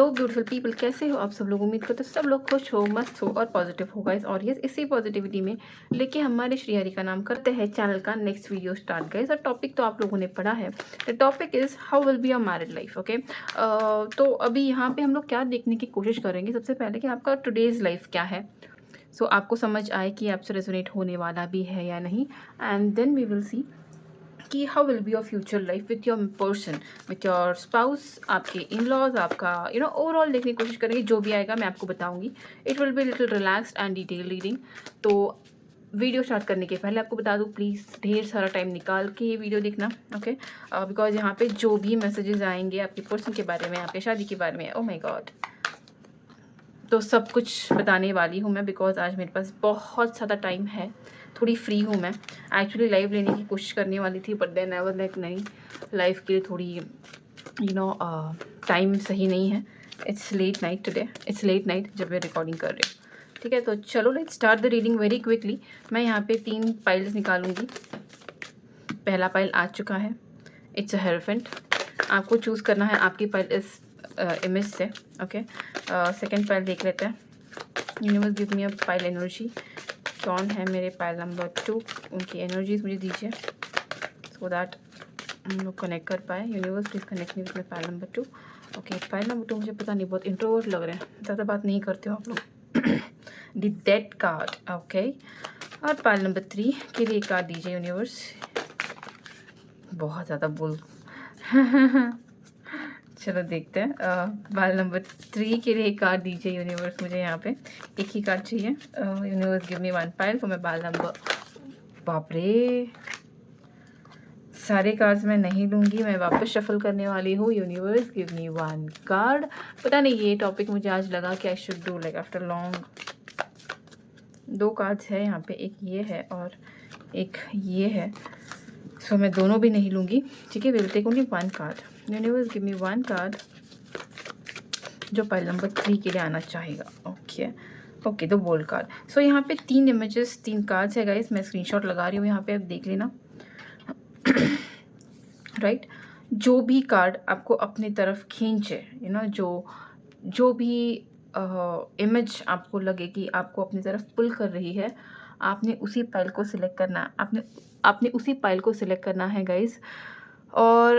Hello beautiful people, कैसे हो आप सब लोग। उम्मीद करते हो सब लोग खुश हो, मस्त हो और पॉजिटिव हो गाइस। और यस, इसी पॉजिटिविटी में लेके हमारे श्री हरि का नाम करते हैं चैनल का नेक्स्ट वीडियो स्टार्ट गाइस। और टॉपिक तो आप लोगों ने पढ़ा है। The topic is how will be your married life. Okay, तो अभी यहाँ पे हम लोग क्या देखने की कोशिश करेंगे, सबसे पहले कि आपका टुडेज लाइफ क्या है। सो आपको समझ आए कि आपसे रेजोनेट होने वाला भी है या नहीं। And then we will see कि how will be your future life with your person, with your spouse, आपके इन लॉज, आपका ओवरऑल देखने की कोशिश करेंगे। जो भी आएगा मैं आपको बताऊंगी। It will be little relaxed and detail reading. तो वीडियो स्टार्ट करने के पहले आपको बता दूं, प्लीज़ ढेर सारा टाइम निकाल के ये वीडियो देखना। ओके, बिकॉज यहाँ पे जो भी मैसेजेस आएंगे आपके पर्सन के बारे में, आपके शादी के बारे में, ओ माई गॉड, तो सब कुछ बताने वाली हूँ मैं। बिकॉज आज मेरे पास बहुत ज़्यादा टाइम है, थोड़ी फ्री हूँ मैं। एक्चुअली लाइव लेने की कोशिश करने वाली थी, but then I was like नहीं, लाइव के लिए थोड़ी टाइम सही नहीं है। It's late night today, it's late night जब मैं रिकॉर्डिंग कर रही हूँ। ठीक है, तो चलो let start the reading very quickly. मैं यहाँ पे 3 पाइल्स निकालूंगी। पहला पाइल आ चुका है, इट्स अ हेरोफेंट। आपको चूज़ करना है आपकी पाइल इस इमेज से। ओके, सेकेंड पाइल देख लेते हैं। Universe give me a pile energy. कौन है मेरे पाइल नंबर 2, उनकी एनर्जीज मुझे दीजिए सो दैट हम लोग कनेक्ट कर पाए। Universe please connect me with my pile number 2। Okay, pile number 2 मुझे पता नहीं, बहुत इंट्रोवर्ट लग रहे हैं, ज़्यादा बात नहीं करते हो आप लोग। The dead card. ओके, और पाइल नंबर 3 के लिए कार्ड दीजिए यूनिवर्स। बहुत ज़्यादा बोल चलो देखते हैं। पाइल नंबर 3 के लिए कार्ड दीजिए यूनिवर्स। मुझे यहाँ पे एक ही कार्ड चाहिए। Universe give me 1 pile for my pile number. बाप रे, सारे कार्ड्स मैं नहीं लूँगी, मैं वापस शफल करने वाली हूँ। Universe give me 1 card. पता नहीं ये टॉपिक मुझे आज लगा कि I should do like after long. 2 cards है यहाँ पे, एक ये है और एक ये है। सो मैं दोनों भी नहीं लूँगी। ठीक है, will take only 1 card. Universe give me 1 card जो पाइल नंबर 3 के लिए आना चाहेगा। ओके ओके, तो बोल्ड कार्ड। सो यहाँ पे 3 इमेजेस, 3 कार्ड्स है गाइस। मैं स्क्रीनशॉट लगा रही हूँ यहाँ पे, आप देख लेना। राइट, जो भी कार्ड आपको अपनी तरफ खींचे, जो भी इमेज आपको लगे कि आपको अपनी तरफ पुल कर रही है, आपने उसी पाइल को सिलेक्ट करना। आपने उसी पाइल को सिलेक्ट करना है गाइस। और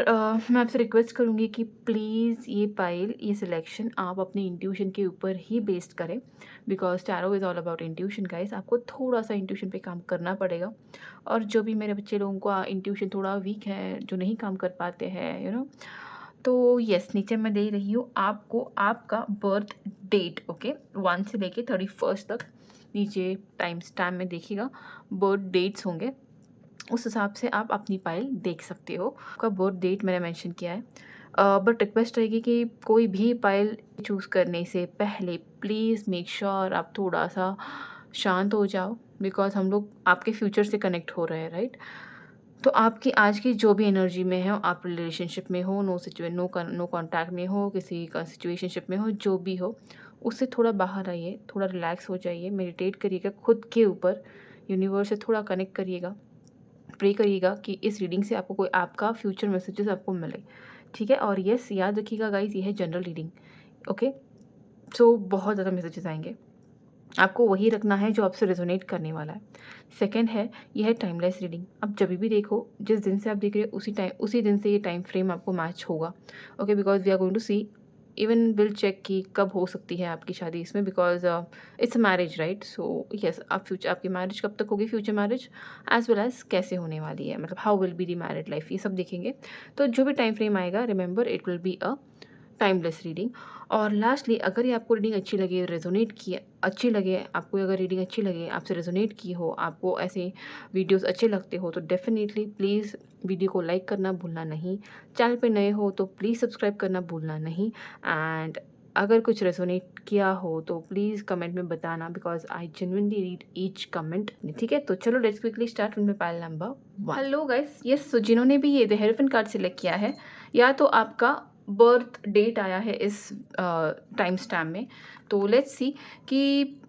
मैं आपसे रिक्वेस्ट करूँगी कि प्लीज़ ये पाइल, ये सिलेक्शन आप अपने इंट्यूशन के ऊपर ही बेस्ड करें। Because tarot is all about intuition guys. आपको थोड़ा सा इंट्यूशन पे काम करना पड़ेगा। और जो भी मेरे बच्चे लोगों का इंट्यूशन थोड़ा वीक है, जो नहीं काम कर पाते हैं, तो यस, नीचे मैं दे रही हूँ आपको आपका बर्थ डेट। ओके, 1 से लेके 31 तक नीचे टाइम स्टैम्प में देखिएगा, बर्थ डेट्स होंगे। उस हिसाब से आप अपनी पाइल देख सकते हो। आपका बर्थ डेट मैंने मेंशन किया है। बट रिक्वेस्ट रहेगी कि कोई भी पाइल चूज़ करने से पहले प्लीज़ मेक श्योर आप थोड़ा सा शांत हो जाओ। बिकॉज हम लोग आपके फ्यूचर से कनेक्ट हो रहे हैं, राइट। तो आपकी आज की जो भी एनर्जी में है, आप रिलेशनशिप में हो, नो कॉन्टैक्ट में हो, किसी का सिचुएशनशिप में हो, जो भी हो, उससे थोड़ा बाहर आइए, थोड़ा रिलैक्स हो जाइए, मेडिटेट करिएगा खुद के ऊपर, यूनिवर्स से थोड़ा कनेक्ट करिएगा, प्रे करिएगा कि इस रीडिंग से आपको कोई आपका फ्यूचर मैसेजेस आपको मिले। ठीक है, और यस याद रखिएगा गाइस, ये है जनरल रीडिंग। ओके, सो बहुत ज़्यादा मैसेजेस आएंगे, आपको वही रखना है जो आपसे रेजोनेट करने वाला है। सेकंड है, यह है टाइमलेस रीडिंग। आप जब भी देखो, जिस दिन से आप देख रहे हो उसी दिन से ये टाइम फ्रेम आपको मैच होगा। Okay, because we are going to see, even will check कि कब हो सकती है आपकी शादी इसमें। Because it's marriage, right. So yes, आपकी मैरिज कब तक होगी, future marriage, as well as कैसे होने वाली है, मतलब how will be the married life, ये सब देखेंगे। तो जो भी टाइम फ्रेम आएगा, remember it will be a timeless reading. और लास्टली, अगर ये आपको रीडिंग अच्छी लगे, रेजोनेट की अच्छी लगे आपको, अगर रीडिंग अच्छी लगे, आपसे रेजोनेट की हो, आपको ऐसे वीडियोस अच्छे लगते हो, तो डेफिनेटली प्लीज़ वीडियो को लाइक करना भूलना नहीं। चैनल पे नए हो तो प्लीज़ सब्सक्राइब करना भूलना नहीं। एंड अगर कुछ रेजोनेट किया हो तो प्लीज़ कमेंट में बताना, because I genuinely read each comment. ठीक है, तो चलो let's quickly start with pile number 1। Hello guys, yes, so जिन्होंने भी ये द हेरोफेंट कार्ड सिलेक्ट किया है, या तो आपका बर्थ डेट आया है इस टाइम स्टैम्प में, तो लेट्स सी कि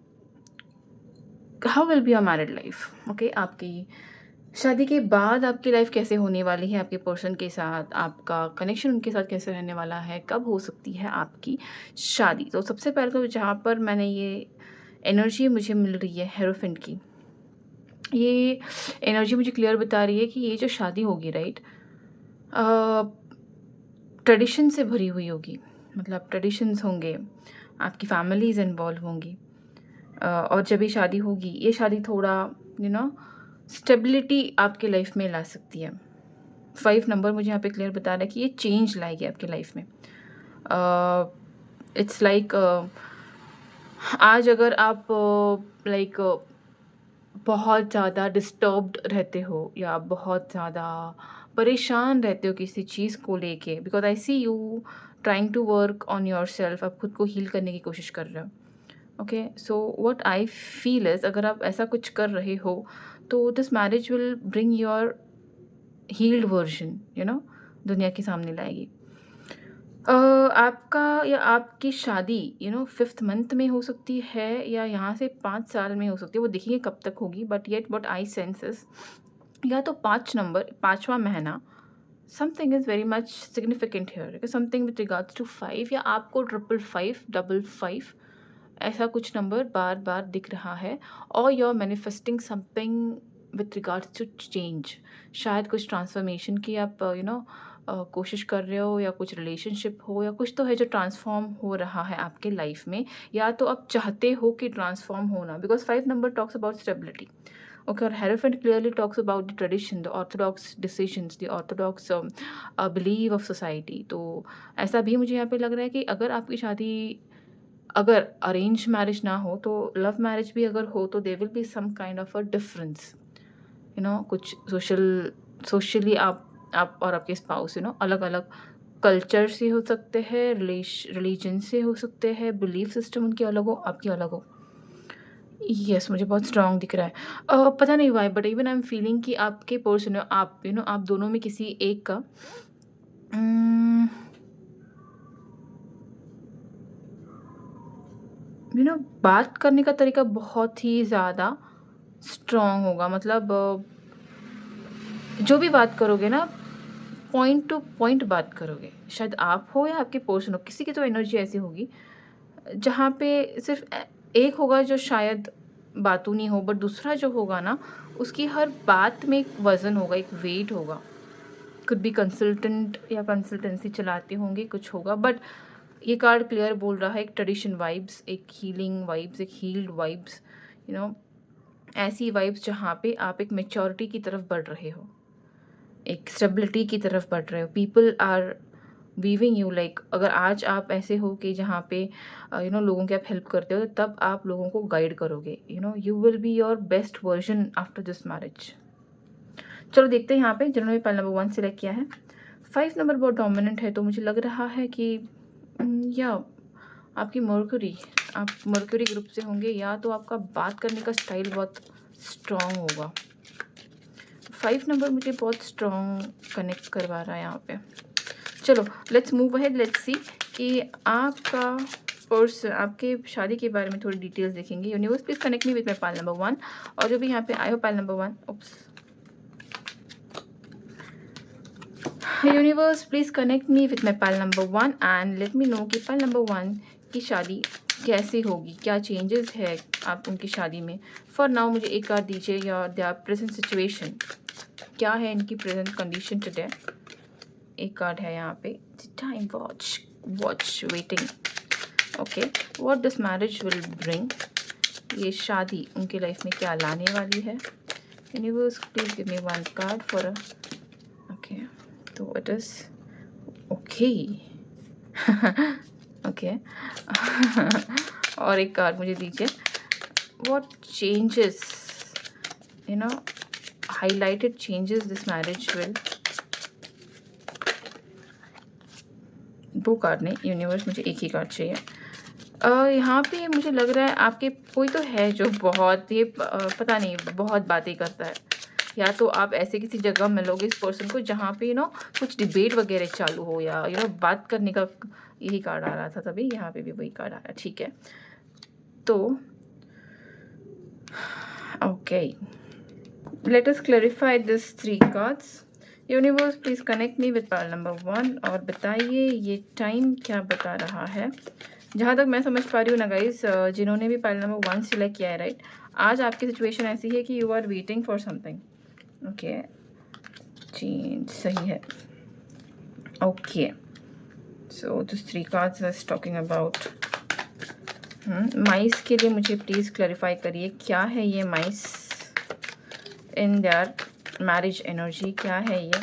how will be your married life. Okay, आपकी शादी के बाद आपकी लाइफ कैसे होने वाली है आपके पर्सन के साथ, आपका कनेक्शन उनके साथ कैसे रहने वाला है, कब हो सकती है आपकी शादी? तो सबसे पहले तो जहाँ पर मैंने ये एनर्जी मुझे मिल रही है हेरोफेंट की, ये एनर्जी मुझे क्लियर बता रही है कि ये जो शादी होगी, राइट, ट्रेडिशन से भरी हुई होगी। मतलब ट्रेडिशंस होंगे, आपकी फैमिलीज़ इन्वॉल्व होंगी। और जब ये शादी होगी, ये शादी थोड़ा यू नो स्टेबिलिटी आपके लाइफ में ला सकती है। 5 नंबर मुझे यहाँ पे क्लियर बता रहा है कि ये चेंज लाएगी आपकी लाइफ में। इट्स लाइक आज अगर आप लाइक बहुत ज़्यादा डिस्टर्ब्ड रहते हो या बहुत ज़्यादा परेशान रहते हो किसी चीज़ को लेके, because I see you trying to work on yourself, आप खुद को हील करने की कोशिश कर रहे हो। Okay, so what I feel is, अगर आप ऐसा कुछ कर रहे हो तो this marriage will bring your healed version, दुनिया के सामने लाएगी। आपका या आपकी शादी 5th मंथ में हो सकती है या यहाँ से 5 साल में हो सकती है, वो देखेंगे कब तक होगी, but yet what I sense is या तो 5 नंबर 5वां महीना, something is very much significant here, something with regards to 5 या आपको 555, 55 ऐसा कुछ नंबर बार-बार दिख रहा है, और you are manifesting something with regards to change. शायद कुछ ट्रांसफॉर्मेशन की आप कोशिश कर रहे हो, या कुछ रिलेशनशिप हो, या कुछ तो है जो ट्रांसफॉर्म हो रहा है आपके लाइफ में, या तो आप चाहते हो कि ट्रांसफॉर्म होना, because 5 number talks about stability. Okay, और hierophant clearly talks about the tradition, the orthodox decisions, the orthodox believe of society. तो ऐसा भी मुझे यहाँ पे लग रहा है कि अगर आपकी शादी, अगर अरेंज मैरिज ना हो तो लव मैरिज भी अगर हो, तो there will be some kind of a difference, कुछ सोशली आप और आपके स्पाउस अलग अलग कल्चर से हो सकते हैं, रिलीजन से हो सकते हैं, बिलीफ सिस्टम उनकी अलग हो, आपकी अलग हो। यस, मुझे बहुत स्ट्रांग दिख रहा है। पता नहीं why, but even I am feeling कि आपके पर्सन, आप दोनों में किसी एक का उम्म, बात करने का तरीका बहुत ही ज़्यादा स्ट्रॉन्ग होगा। मतलब जो भी बात करोगे ना, पॉइंट टू पॉइंट बात करोगे। शायद आप हो या आपके पर्सन हो, किसी की तो एनर्जी ऐसी होगी जहाँ पे सिर्फ़ एक होगा जो शायद बातूनी हो, बट दूसरा जो होगा ना, उसकी हर बात में एक वज़न होगा, एक वेट होगा। कुड बी कंसल्टेंट या कंसल्टेंसी चलाते होंगे, कुछ होगा, बट ये कार्ड क्लियर बोल रहा है एक ट्रेडिशन वाइब्स, एक हीलिंग वाइब्स, एक हील्ड वाइब्स, यू नो ऐसी वाइब्स जहाँ पे आप एक मैच्योरिटी की तरफ बढ़ रहे हो, एक स्टेबिलिटी की तरफ बढ़ रहे हो। People are weaving you, like अगर आज आप ऐसे हो कि जहाँ पे लोगों की आप हेल्प करते हो, तब आप लोगों को गाइड करोगे। You will be your best version after this marriage. चलो देखते हैं यहाँ पे जिन्होंने पहले नंबर 1 सिलेक्ट किया है। 5 नंबर बहुत डोमिनेंट है, तो मुझे लग रहा है कि या आपकी मर्क्यूरी, आप मर्क्यूरी ग्रुप से होंगे, या तो आपका बात करने का स्टाइल बहुत स्ट्रॉन्ग होगा। 5 नंबर मुझे बहुत स्ट्रॉन्ग कनेक्ट करवा रहा है यहाँ पे। चलो let's move ahead, let's see कि आपका पर्सन, आपके शादी के बारे में थोड़ी डिटेल्स देखेंगे। Universe please connect me with my pile number 1, और जो भी यहाँ पे आए हो pile number 1, oops, universe please connect me with my pile number 1 and let me know कि पाइल नंबर 1 की शादी कैसी होगी, क्या चेंजेस है आप उनकी शादी में। फॉर नाउ मुझे एक कार्ड दीजिए, या देयर प्रेजेंट सिचुएशन, क्या है इनकी प्रेजेंट कंडीशन टुडे। एक कार्ड है यहाँ पे, time watch waiting. Okay, what this marriage will bring, ये शादी उनके लाइफ में क्या लाने वाली है। Universe please give me one card for okay, तो इट इज ओके। ओके, और एक कार्ड मुझे दीजिए, what changes, highlighted changes this marriage will. दो कार्ड नहीं, यूनिवर्स मुझे एक ही कार्ड चाहिए। यहाँ पे मुझे लग रहा है आपके कोई तो है जो बहुत ये पता नहीं बहुत बातें करता है, या तो आप ऐसे किसी जगह मिलोगे इस पर्सन को जहाँ पे कुछ डिबेट वगैरह चालू हो, या बात करने का यही कार्ड आ रहा था, तभी यहाँ पे भी वही कार्ड आ रहा है। ठीक है, तो okay, Let us clarify this 3 cards. Universe please connect me with pile number 1 और बताइए ये टाइम क्या बता रहा है। जहाँ तक मैं समझ पा रही हूँ ना गाइस, जिन्होंने भी पाइल नंबर 1 सिलेक्ट किया है, राइट, आज आपकी सिचुएशन ऐसी है कि you are waiting for something. Okay, change सही है। Okay, so this 3 cards are talking about mice के लिए मुझे प्लीज़ क्लैरिफाई करिए क्या है ये mice in their marriage energy, क्या है ये,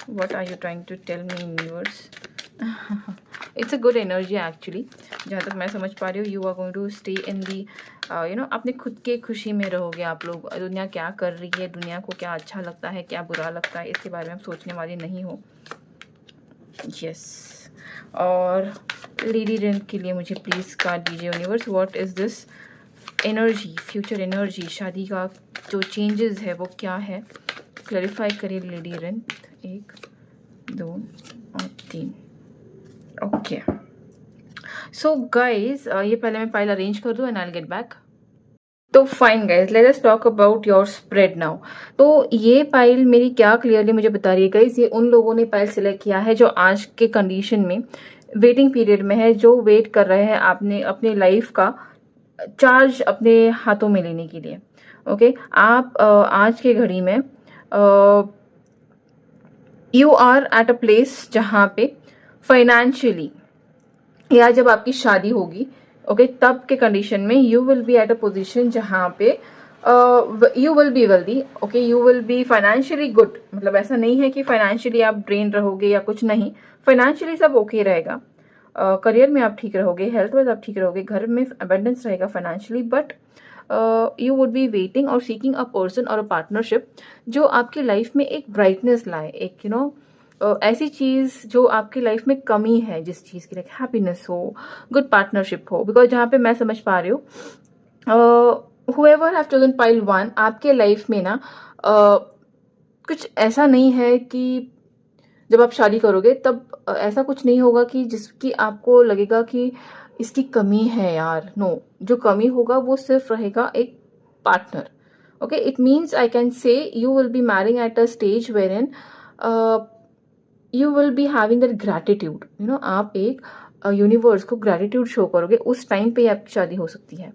what are you trying to tell me universe. It's a good energy actually, जहाँ तक मैं समझ पा रही हूँ। You are going to stay in the अपने खुद के खुशी में रहोगे आप लोग। दुनिया क्या कर रही है, दुनिया को क्या अच्छा लगता है, क्या बुरा लगता है, इसके बारे में आप सोचने वाले नहीं हो। यस, और लेडी रेंट के लिए मुझे प्लीज़ कार्ड दीजिए universe. What is this energy, future energy, शादी का जो चेंजेस है वो क्या है, क्लैरिफाई करिए लेडी रेंट। 1 2 और 3। ओके, सो गाइज ये पहले मैं पाइल अरेंज कर दूँ and I will get back. तो fine guys, let us talk about your spread now. तो ये पाइल मेरी क्या क्लियरली मुझे बता रही है गाइज, ये उन लोगों ने पाइल सिलेक्ट किया है जो आज के कंडीशन में वेटिंग पीरियड में है, जो वेट कर रहे हैं आपने अपने लाइफ का चार्ज अपने हाथों में लेने के लिए। ओके, आप आज के घड़ी में you are at a place जहाँ पे फाइनेंशियली, या जब आपकी शादी होगी, ओके, तब के कंडीशन में you will B at a position जहाँ पे you will be wealthy, okay, you will be financially good. मतलब ऐसा नहीं है कि फाइनेंशियली आप ड्रेन रहोगे या कुछ नहीं, फाइनेंशियली सब ओके रहेगा। करियर में आप ठीक रहोगे, हेल्थ वाइज आप ठीक रहोगे, घर में अबेंडेंस रहेगा financially, but you would be waiting और सीकिंग अ पर्सन और अ पार्टनरशिप जो आपकी लाइफ में एक ब्राइटनेस लाए, एक ऐसी चीज़ जो आपकी लाइफ में कमी है, जिस चीज़ की लाइक हैप्पीनेस हो, गुड पार्टनरशिप हो। बिकॉज जहाँ पे मैं समझ पा रही हूँ, whoever have chosen pile 1, आपके लाइफ में ना कुछ ऐसा नहीं है कि जब आप शादी करोगे तब ऐसा कुछ नहीं होगा कि जिसकी आपको लगेगा कि इसकी कमी है यार। नो, जो कमी होगा वो सिर्फ रहेगा एक partner. Okay, it means I can say you will be marrying at a stage where in you will be having that gratitude. आप एक यूनिवर्स को ग्रैटिट्यूड शो करोगे, उस टाइम पे आपकी शादी हो सकती है।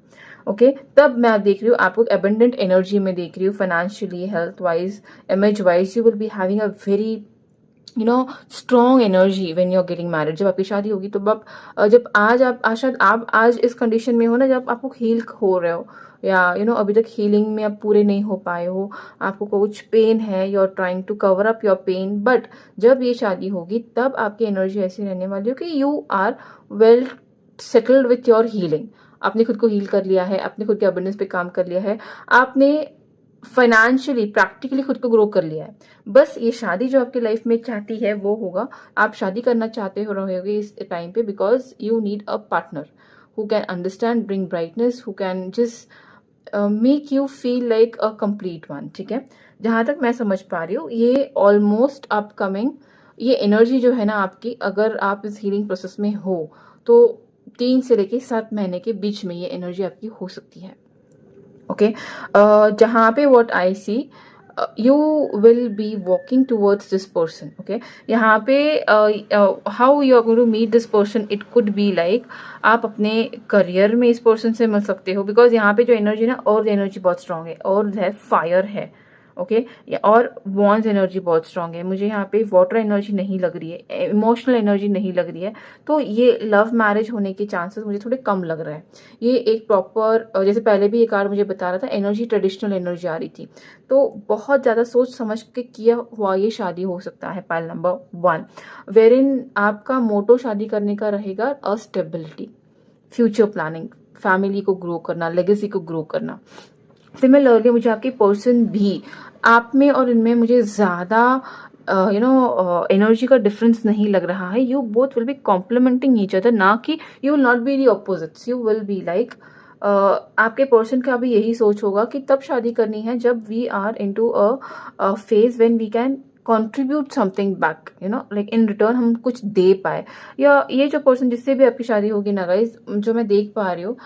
ओके, तब मैं देख रही हूँ आपको एबंडेंट एनर्जी में देख रही हूँ, financially, health wise, image wise, you will be having a very strong energy when you are getting married. जब आपकी शादी होगी तो जब आज आप शायद आप आज इस कंडीशन में हो ना, जब आपको हील हो रहे हो, या अभी तक हीलिंग में आप पूरे नहीं हो पाए हो, आपको कुछ पेन है, you are trying to cover up your pain, but जब ये शादी होगी तब आपकी एनर्जी ऐसी रहने वाली हो कि you are well settled with your healing. आपने खुद को हील कर लिया है, आपने खुद के अबंडेंस पे काम कर लिया है, आपने फाइनेंशियली प्रैक्टिकली खुद को ग्रो कर लिया है। बस ये शादी जो आपकी लाइफ में चाहती है वो होगा, आप शादी करना चाहते हो रहोगे इस टाइम पे, because you need a partner who can understand, bring brightness, who can just make you feel like a complete one. ठीक है, जहां तक मैं समझ पा रही हूँ ये ऑलमोस्ट अपकमिंग, ये एनर्जी जो है ना आपकी, अगर आप इस हीलिंग प्रोसेस में हो तो 3 से लेके 7 महीने के बीच में ये एनर्जी आपकी हो सकती है। ओके, जहाँ पे what I see, you will be walking towards this person. Okay, यहाँ पे how you are going to meet this person, it could be like आप अपने करियर में इस पर्सन से मिल सकते हो, बिकॉज यहाँ पे जो एनर्जी ना, और एनर्जी बहुत स्ट्रांग है, और है फायर है। ओके, और वॉन्स एनर्जी बहुत स्ट्रांग है, मुझे यहाँ पे वाटर एनर्जी नहीं लग रही है, इमोशनल एनर्जी नहीं लग रही है। तो ये लव मैरिज होने के चांसेस मुझे थोड़े कम लग रहा है। ये एक प्रॉपर, जैसे पहले भी ये कार्ड मुझे बता रहा था, एनर्जी ट्रेडिशनल एनर्जी आ रही थी, तो बहुत ज़्यादा सोच समझ के किया हुआ ये शादी हो सकता है। पाइल नंबर 1, वेर इन आपका मोटो शादी करने का रहेगा अस्टेबिलिटी, फ्यूचर प्लानिंग, फैमिली को ग्रो करना, लेगेसी को ग्रो करना। सिमिलरली मुझे आपके पर्सन भी, आप में और इनमें मुझे ज़्यादा एनर्जी का डिफरेंस नहीं लग रहा है। You both will be complementing each other, ना कि you will not be the opposites, you will be like, आपके पर्सन का भी यही सोच होगा कि तब शादी करनी है जब we are into a phase when we can contribute something back, like in return हम कुछ दे पाए। या ये जो पर्सन जिससे भी आपकी शादी होगी ना गाइज, जो मैं देख पा रही हूँ,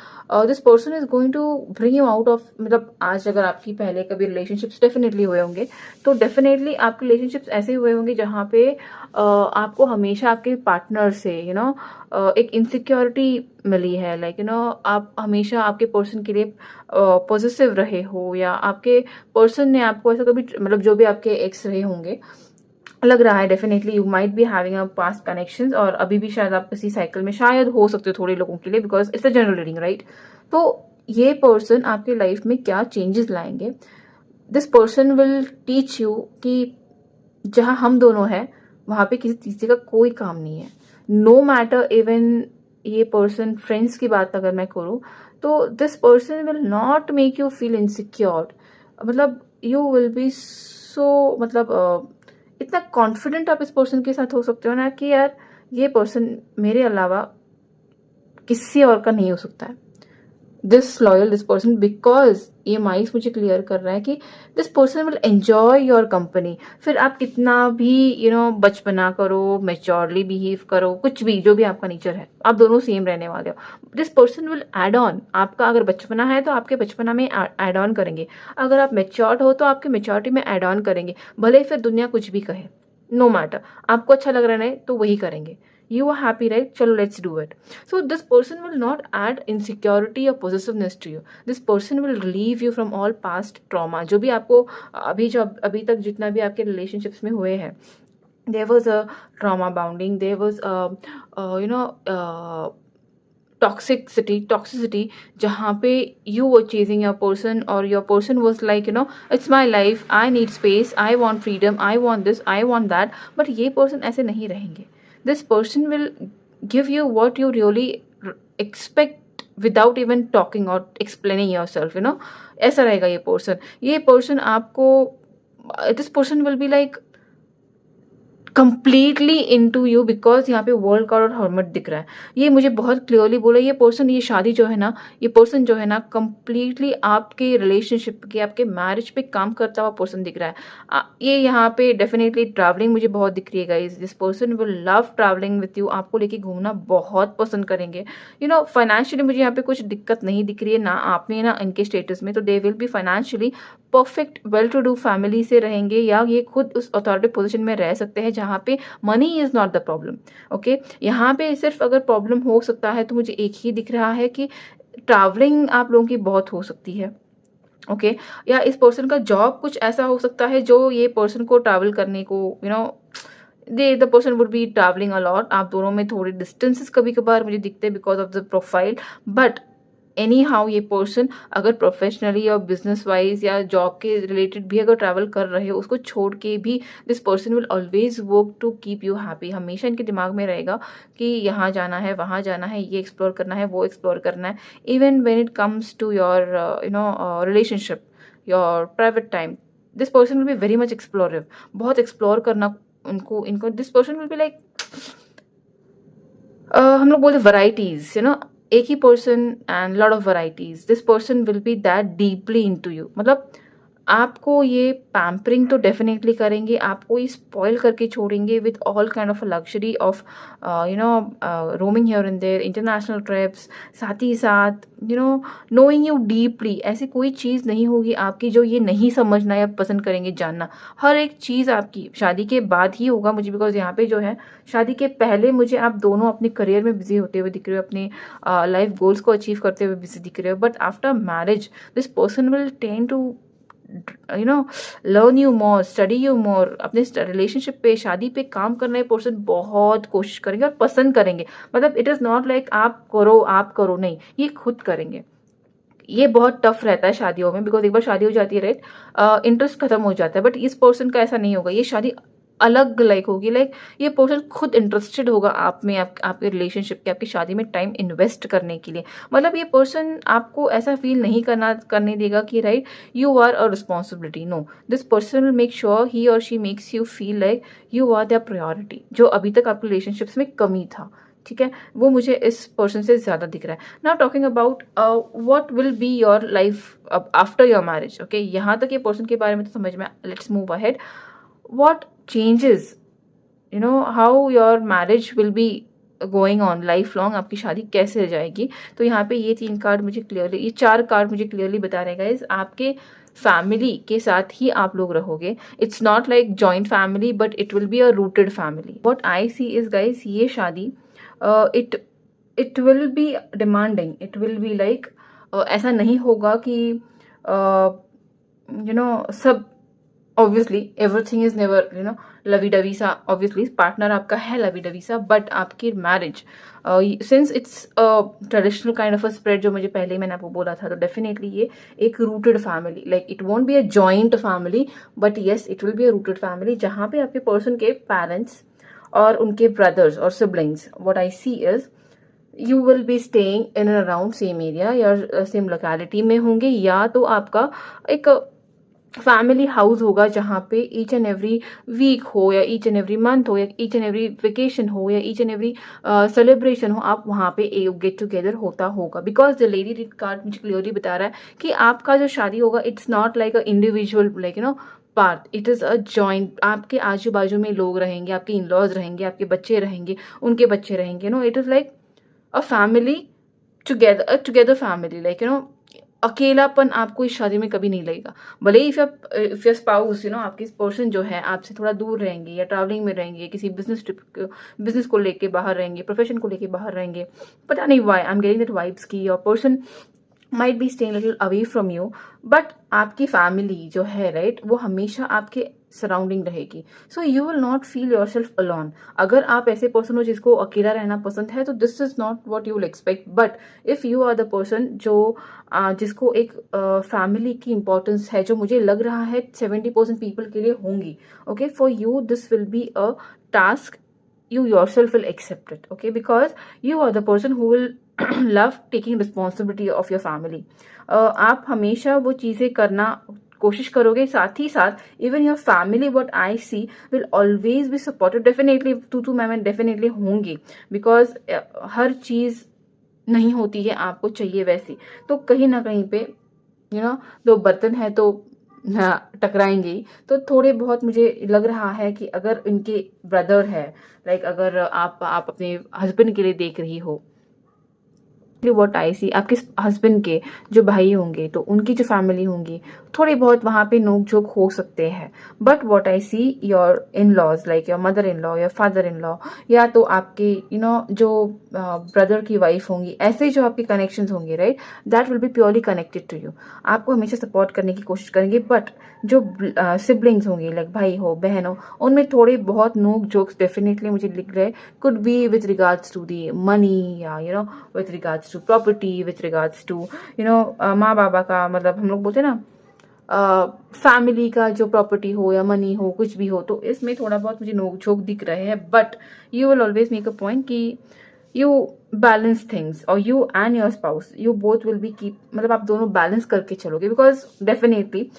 this person is going to bring you out of, मतलब आज अगर आपकी पहले कभी रिलेशनशिप्स डेफिनेटली हुए होंगे, तो डेफिनेटली आपके रिलेशनशिप्स ऐसे हुए होंगे जहाँ पे आपको हमेशा आपके पार्टनर से एक इनसिक्योरिटी मिली है, लाइक आप हमेशा आपके पर्सन के लिए पॉजिटिव रहे हो, या आपके पर्सन ने आपको ऐसा कभी, मतलब जो भी आपके एक्स रहे होंगे, लग रहा है definitely you might B having a past connections, और अभी भी शायद आप इसी साइकिल में शायद हो सकते हो थोड़े लोगों के लिए, because it's a general reading, right. तो ये पर्सन आपके लाइफ में क्या चेंजेस लाएंगे, this person will teach you कि जहां हम दोनों हैं वहां पे किसी तीसरे का कोई काम नहीं है। नो मैटर इवन ये पर्सन, फ्रेंड्स की बात अगर मैं करूँ, तो this person will not make you feel insecure, मतलब यू विल बी सो, मतलब इतना कॉन्फिडेंट आप इस पर्सन के साथ हो सकते हो ना कि यार ये पर्सन मेरे अलावा किसी और का नहीं हो सकता है, this loyal, this person, because ये माइस मुझे क्लियर कर रहा है कि this person will enjoy your company. फिर आप कितना भी बचपना करो, मेच्योरली बिहेव करो, कुछ भी जो भी आपका नेचर है, आप दोनों सेम रहने वाले हो। This person will add on, आपका अगर बचपना है तो आपके बचपना में एड ऑन करेंगे, अगर आप मेच्योर्ड हो तो आपके मेच्योरिटी में एड ऑन करेंगे, भले फिर दुनिया कुछ भी कहे, नो मैटर, आपको अच्छा लग रहा है तो वही करेंगे। You are happy, right? चलो let's do it. So this person will not add insecurity or possessiveness to you. This person will relieve you from all past trauma. जो भी आपको अभी तक जितना भी आपके relationships में हुए हैं, there was a trauma bonding, there was a toxicity जहाँ पे you were chasing your person, or your person was like it's my life, I need space, I want freedom, I want this, I want that, but ये person ऐसे नहीं रहेंगे। This person will give you what you really expect without even talking or explaining yourself, ऐसा रहेगा ये person आपको, this person will be like completely into you, because यहाँ पे वर्ल्ड कार्ड और हर्मिट दिख रहा है। ये मुझे बहुत क्लियरली बोला, ये पर्सन, ये शादी जो है ना, ये पर्सन जो है ना, कंप्लीटली आपके रिलेशनशिप के, आपके मैरिज पे काम करता हुआ पर्सन दिख रहा है। ये यहाँ पे डेफिनेटली ट्रैवलिंग मुझे बहुत दिख रही है guys. This person will love travelling with you, आपको लेके घूमना बहुत पसंद करेंगे। फाइनेंशियली मुझे यहाँ पे कुछ दिक्कत नहीं दिख रही है ना आप में ना इनके स्टेटस में, तो they will be financially perfect, well to do family से रहेंगे, या ये खुद उस अथॉरिटी पोजीशन में रह सकते हैं जहाँ पे money is not the problem. Okay, यहाँ पे सिर्फ अगर प्रॉब्लम हो सकता है तो मुझे एक ही दिख रहा है कि ट्रैवलिंग आप लोगों की बहुत हो सकती है। ओके, या इस पर्सन का जॉब कुछ ऐसा हो सकता है जो ये पर्सन को ट्रैवल करने को the person would be travelling a lot. आप दोनों में थोड़े डिस्टेंसेस कभी कभार मुझे दिखते हैं because of the profile, but any how ये पर्सन अगर प्रोफेशनली या बिजनेस वाइज या जॉब के रिलेटेड भी अगर ट्रैवल कर रहे हो, उसको छोड़ के भी this person will always work to keep you happy. हमेशा इनके दिमाग में रहेगा कि यहाँ जाना है, वहाँ जाना है, ये एक्सप्लोर करना है, वो एक्सप्लोर करना है। Even when it comes to your relationship, your private time, this person will be very much explorative, बहुत एक्सप्लोर करना इनको this person will be like, हम लोग बोलते वैराइटीज, एक ही person and lot of varieties. This person will be that deeply into you, मतलब आपको ये पैम्परिंग तो डेफिनेटली करेंगे, आपको ये स्पॉइल करके छोड़ेंगे with all kind of luxury of roaming here and there, international trips, साथ ही साथ नोइंग यू डीपली। ऐसी कोई चीज़ नहीं होगी आपकी जो ये नहीं समझना या पसंद करेंगे जानना। हर एक चीज़ आपकी शादी के बाद ही होगा मुझे, बिकॉज यहाँ पे जो है शादी के पहले मुझे आप दोनों अपने करियर में बिजी होते हुए दिख रहे हो, अपने लाइफ गोल्स को अचीव करते हुए बिजी दिख रहे हो, but after marriage this person will tend to learn you more, study you more. अपने रिलेशनशिप पे, शादी पे काम करने पर्सन बहुत कोशिश करेंगे और पसंद करेंगे। मतलब इट इज़ नॉट लाइक आप करो, नहीं, ये खुद करेंगे। ये बहुत टफ रहता है शादियों में, बिकॉज एक बार शादी हो जाती है, राइट, इंटरेस्ट खत्म हो जाता है। बट इस पर्सन का ऐसा नहीं होगा, ये शादी अलग लाइक होगी, लाइक ये पर्सन खुद इंटरेस्टेड होगा आप में, आपके रिलेशनशिप के, आपकी शादी में टाइम इन्वेस्ट करने के लिए। मतलब ये पर्सन आपको ऐसा फील नहीं करने देगा कि right you are a responsibility, no, this person will make sure he और she makes you feel like you are their priority, जो अभी तक आपके रिलेशनशिप्स में कमी था। ठीक है, वो मुझे इस पर्सन से ज़्यादा दिख रहा है। Now talking about what will be your life after your marriage. Okay, यहाँ तक ये पर्सन के बारे में तो समझ में, let's move ahead. What changes, how your marriage will be going on life long, आपकी शादी कैसे हो जाएगी। तो यहाँ पे ये 3 कार्ड मुझे क्लियरली, ये 4 कार्ड मुझे क्लियरली बता रहे गाइस, आपके फैमिली के साथ ही आप लोग रहोगे। It's not like joint family, but it will be a rooted family. What I see is guys, ये शादी it it will be demanding, it will be like, ऐसा नहीं होगा कि सब, obviously everything is never lovey dovey सा, obviously partner आपका है लवी डवी सा, बट आपकी marriage since it's traditional kind of a spread, जो मुझे पहले ही मैंने आपको बोला था, तो डेफिनेटली ये एक rooted family, like it won't be a joint family, but yes it will be a rooted family, जहाँ पे आपके पर्सन के पेरेंट्स और उनके ब्रदर्स और siblings, what I see is you will be staying in and around same area या same locality में होंगे, या तो आपका एक फैमिली हाउस होगा जहाँ पे ईच एंड एवरी वीक हो, या ईच एंड एवरी मंथ हो, या ईच एंड एवरी वेकेशन हो, या ईच एंड एवरी सेलिब्रेशन हो, आप वहाँ पे गेट टुगेदर होता होगा। Because the lady read card मुझे क्लियरली बता रहा है कि आपका जो शादी होगा, it's not like a individual, like part, it is a joint. आपके आजू बाजू में लोग रहेंगे, आपके इन लॉज रहेंगे, आपके बच्चे रहेंगे, उनके बच्चे रहेंगे, it is like a family together family, like अकेलापन आपको इस शादी में कभी नहीं लगेगा। भले ही इफ योर स्पाउस, आपकी पर्सन जो है आपसे थोड़ा दूर रहेंगे, या ट्रैवलिंग में रहेंगे, किसी बिजनेस को लेके बाहर रहेंगे, प्रोफेशन को लेके बाहर रहेंगे, पता नहीं why I am getting that vibes की your person might be staying little away from you, but आपकी फैमिली जो है राइट, वो हमेशा आपके सराउंडिंग रहेगी। So you will not feel yourself alone. अगर आप ऐसे पर्सन हो जिसको अकेला रहना पसंद है, तो this is not what you will expect. But if you are the person जो जिसको एक फैमिली की इंपॉर्टेंस है, जो मुझे लग रहा है 70% पीपल के लिए होंगी, okay, for you this will be a task you yourself will accept it, okay, because you are the person who will love taking responsibility of your family. आप हमेशा वो चीज़ें करना कोशिश करोगे, साथ ही साथ even your family, what I see, will always be supportive. Definitely तू मैं डेफिनेटली होंगी, बिकॉज हर चीज़ नहीं होती है आपको चाहिए वैसी, तो कहीं ना कहीं पे दो बर्तन है तो हाँ टकराएंगे ही। तो थोड़े बहुत मुझे लग रहा है कि अगर इनके ब्रदर है, लाइक अगर आप अपने हस्बैंड के लिए देख रही हो, व्हाट आई सी, आपके हस्बैंड के जो भाई होंगे, तो उनकी जो फैमिली होंगी, थोड़े बहुत वहाँ पे नोक झोंक हो सकते हैं। But what I see, your in laws, like your mother in law, your father in law, या तो आपके जो ब्रदर की वाइफ होंगी, ऐसे जो आपके कनेक्शन होंगे right, that will be purely connected to you, आपको हमेशा सपोर्ट करने की कोशिश करेंगे। बट जो सिबलिंग्स होंगे, लाइक भाई हो बहन हो, उनमें थोड़े बहुत नोक जोक्स डेफिनेटली मुझे लिख रहे, could be with regards to the money, या with regards to property, with regards to माँ बाबा का, मतलब हम लोग बोलते हैं ना फैमिली का जो प्रॉपर्टी हो या मनी हो, कुछ भी हो, तो इसमें थोड़ा बहुत मुझे नोक झोंक दिख रहे हैं। But you will always make a point कि यू बैलेंस थिंग्स, और you and your spouse, you both will be keep, मतलब आप दोनों बैलेंस करके चलोगे, because definitely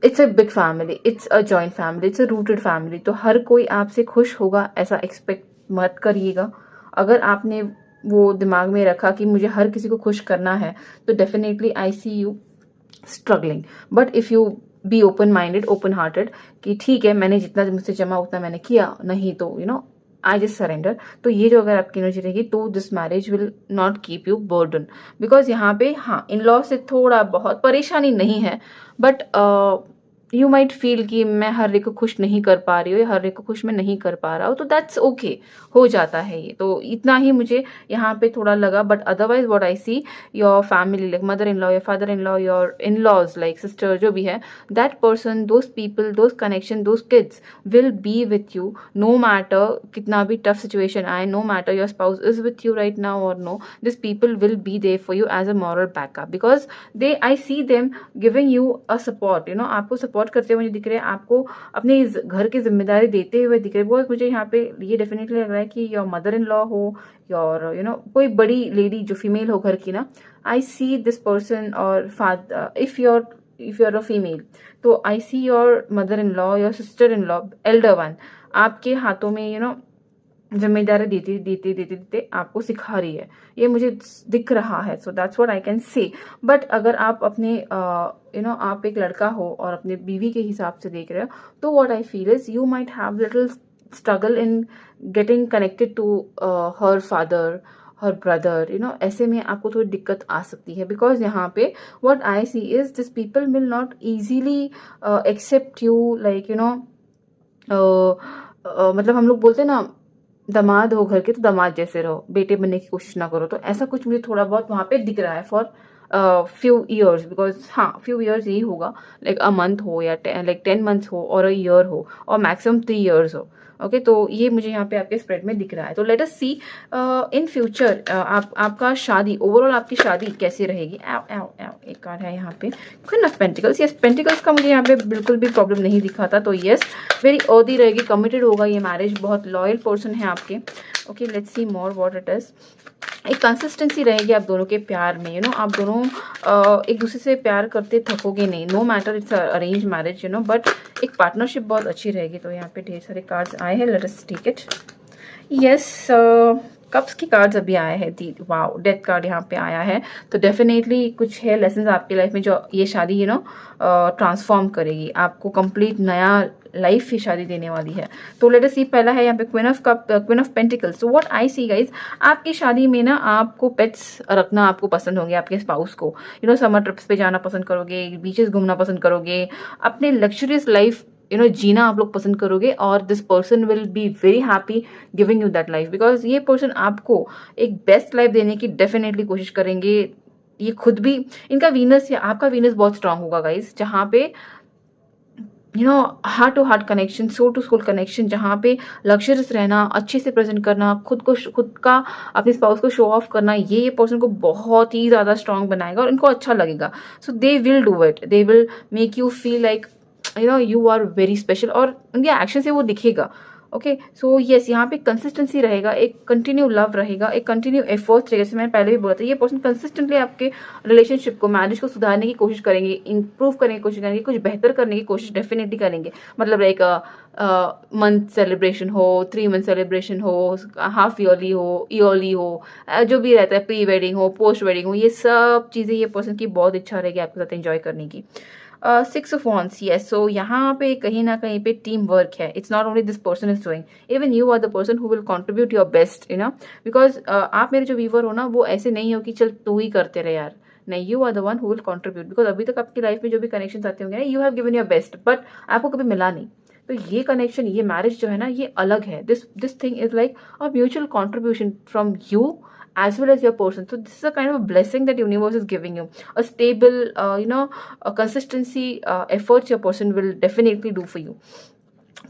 it's a big family, it's a joint family, it's a rooted family, तो हर कोई आपसे खुश होगा ऐसा एक्सपेक्ट मत करिएगा। अगर आपने वो दिमाग में रखा कि मुझे हर किसी को खुश करना है, तो definitely I see you struggling. But if you be open minded, open hearted, कि ठीक है मैंने जितना मुझसे जमा उतना मैंने किया, नहीं तो आई जस्ट सरेंडर, तो ये जो अगर आपकी एनर्जी रहेगी, तो this marriage will not keep you burden. Because यहाँ पे हाँ इन लॉ से थोड़ा बहुत परेशानी नहीं है, बट यू माइट फील कि मैं हर एक को खुश नहीं कर पा रही हूँ, या हर एक को खुश मैं नहीं कर पा रहा हूँ, तो दैट्स ओके, हो जाता है ये। तो इतना ही मुझे यहाँ पे थोड़ा लगा। But otherwise what I see, your family, like mother in law, your father in law, your in laws, like sister जो भी है, that person, those people, those connection, those kids will be with you, no matter कितना भी tough situation आए, no matter your spouse is with you right now और no, this people will be there for you as a moral backup, because they I see them giving you a support, आपको support करते हुए मुझे दिख रहे हैं, आपको अपने घर की जिम्मेदारी देते हुए दिख रहे हैं। बहुत मुझे यहाँ पे ये डेफिनेटली लग रहा है कि योर मदर इन लॉ हो, योर कोई बड़ी लेडी जो फीमेल हो घर की ना, आई सी दिस पर्सन, और father if you're a female, तो I see your mother in law, your sister in law, elder one, आपके हाथों में ज़िम्मेदारी देते आपको सिखा रही है, ये मुझे दिख रहा है। So that's what I can से। बट अगर आप अपने आप एक लड़का हो और अपने बीवी के हिसाब से देख रहे हो, तो what I feel is you might have little struggle in getting connected to her father, her brother, ऐसे में आपको थोड़ी दिक्कत आ सकती है। बिकॉज यहाँ पे what I see is this people will not easily accept you, like मतलब हम लोग बोलते हैं ना, दामाद हो घर के तो दामाद जैसे रहो, बेटे बनने की कोशिश ना करो। तो ऐसा कुछ मुझे थोड़ा बहुत वहाँ पे दिख रहा है फॉर फ्यू ईयर्स। बिकॉज हाँ, फ्यू ईयर्स यही होगा, लाइक अ मंथ हो या लाइक 10 मंथ्स हो और अ ईयर हो और मैक्सिमम 3 ईयर्स हो। ओके, तो ये मुझे यहाँ पे आपके स्प्रेड में दिख रहा है। तो let us C in future आपका शादी, ओवरऑल आपकी शादी कैसे रहेगी। एक कार्ड है यहाँ पे, queen of pentacles. Yes, pentacles का मुझे यहाँ पे बिल्कुल भी प्रॉब्लम नहीं दिखा था। तो यस, वेरी अर्दी रहेगी, कमिटेड होगा ये मैरिज, बहुत लॉयल पर्सन है आपके। Okay, let's see more what it is. एक कंसिस्टेंसी रहेगी आप दोनों के प्यार में, आप दोनों एक दूसरे से प्यार करते थकोगे नहीं, no matter it's arrange marriage, but एक पार्टनरशिप बहुत अच्छी रहेगी। तो यहाँ पे ढेर सारे कार्ड्स आए हैं, let us take it. Yes, cups की कार्ड्स अभी आए हैं, दी वाओ, डेथ कार्ड यहाँ पे आया है। तो डेफिनेटली कुछ है लेसन आपकी लाइफ में जो ये शादी ट्रांसफॉर्म करेगी, आपको कंप्लीट नया लाइफ ही शादी देने वाली है। तो लेट अस सी, पहला है यहाँ पे queen of cup, queen of pentacles. So what I see guys, आपकी शादी में ना आपको पेट्स रखना आपको पसंद होंगे, आपके स्पाउस को समर ट्रिप्स पे जाना पसंद करोगे, बीचेस घूमना पसंद करोगे, अपने लग्जरियस लाइफ जीना आप लोग पसंद करोगे। और this person will be very happy giving you that life, because ये पर्सन आपको एक बेस्ट लाइफ देने की डेफिनेटली कोशिश करेंगे। ये खुद भी, इनका वीनस या आपका वीनस बहुत स्ट्रांग होगा गाइज, जहाँ पे heart to heart connection, soul to soul connection, जहाँ पे लग्जरियस रहना, अच्छे से प्रेजेंट करना, खुद का अपने स्पाउस को शो ऑफ करना, ये पर्सन को बहुत ही ज़्यादा स्ट्रांग बनाएगा और इनको अच्छा लगेगा। So they will do it, they will make you feel like you are very special, और उनके एक्शन से वो दिखेगा। ओके, सो यस, यहाँ पे कंसिस्टेंसी रहेगा, एक कंटिन्यू लव रहेगा, एक कंटिन्यू एफर्ट्स रहेगा। जैसे मैंने पहले भी बोला था, ये पर्सन कंसिस्टेंटली आपके रिलेशनशिप को, मैरिज को सुधारने की कोशिश करेंगे, इंप्रूव करने की कोशिश करेंगे, कुछ बेहतर करने की कोशिश डेफिनेटली करेंगे। मतलब एक मंथ सेलिब्रेशन हो, 3 मंथ सेलिब्रेशन हो, हाफ ईयरली हो, ईयरली हो, जो भी रहता है, प्री वेडिंग हो, पोस्ट वेडिंग हो, ये सब चीज़ें ये पर्सन की बहुत इच्छा रहेगी आपके साथ एंजॉय करने की। 6 of wands, yes, so यहाँ पे कहीं ना कहीं पे टीम वर्क है। It's not only this person is doing, even you are the person who will contribute your best, because आप मेरे जो व्यूवर हो ना, वो ऐसे नहीं हो कि चल तू ही करते रहे यार, नहीं, you are the one who will contribute. Because अभी तक आपकी लाइफ में जो भी कनेक्शन आते होंगे ना, you have given your best, but आपको कभी मिला नहीं। तो ये कनेक्शन, ये मैरिज जो है ना, ये अलग है। This thing is like a mutual contribution from you as well as your person. So this is a kind of a blessing that universe is giving you, a stable a consistency efforts your person will definitely do for you.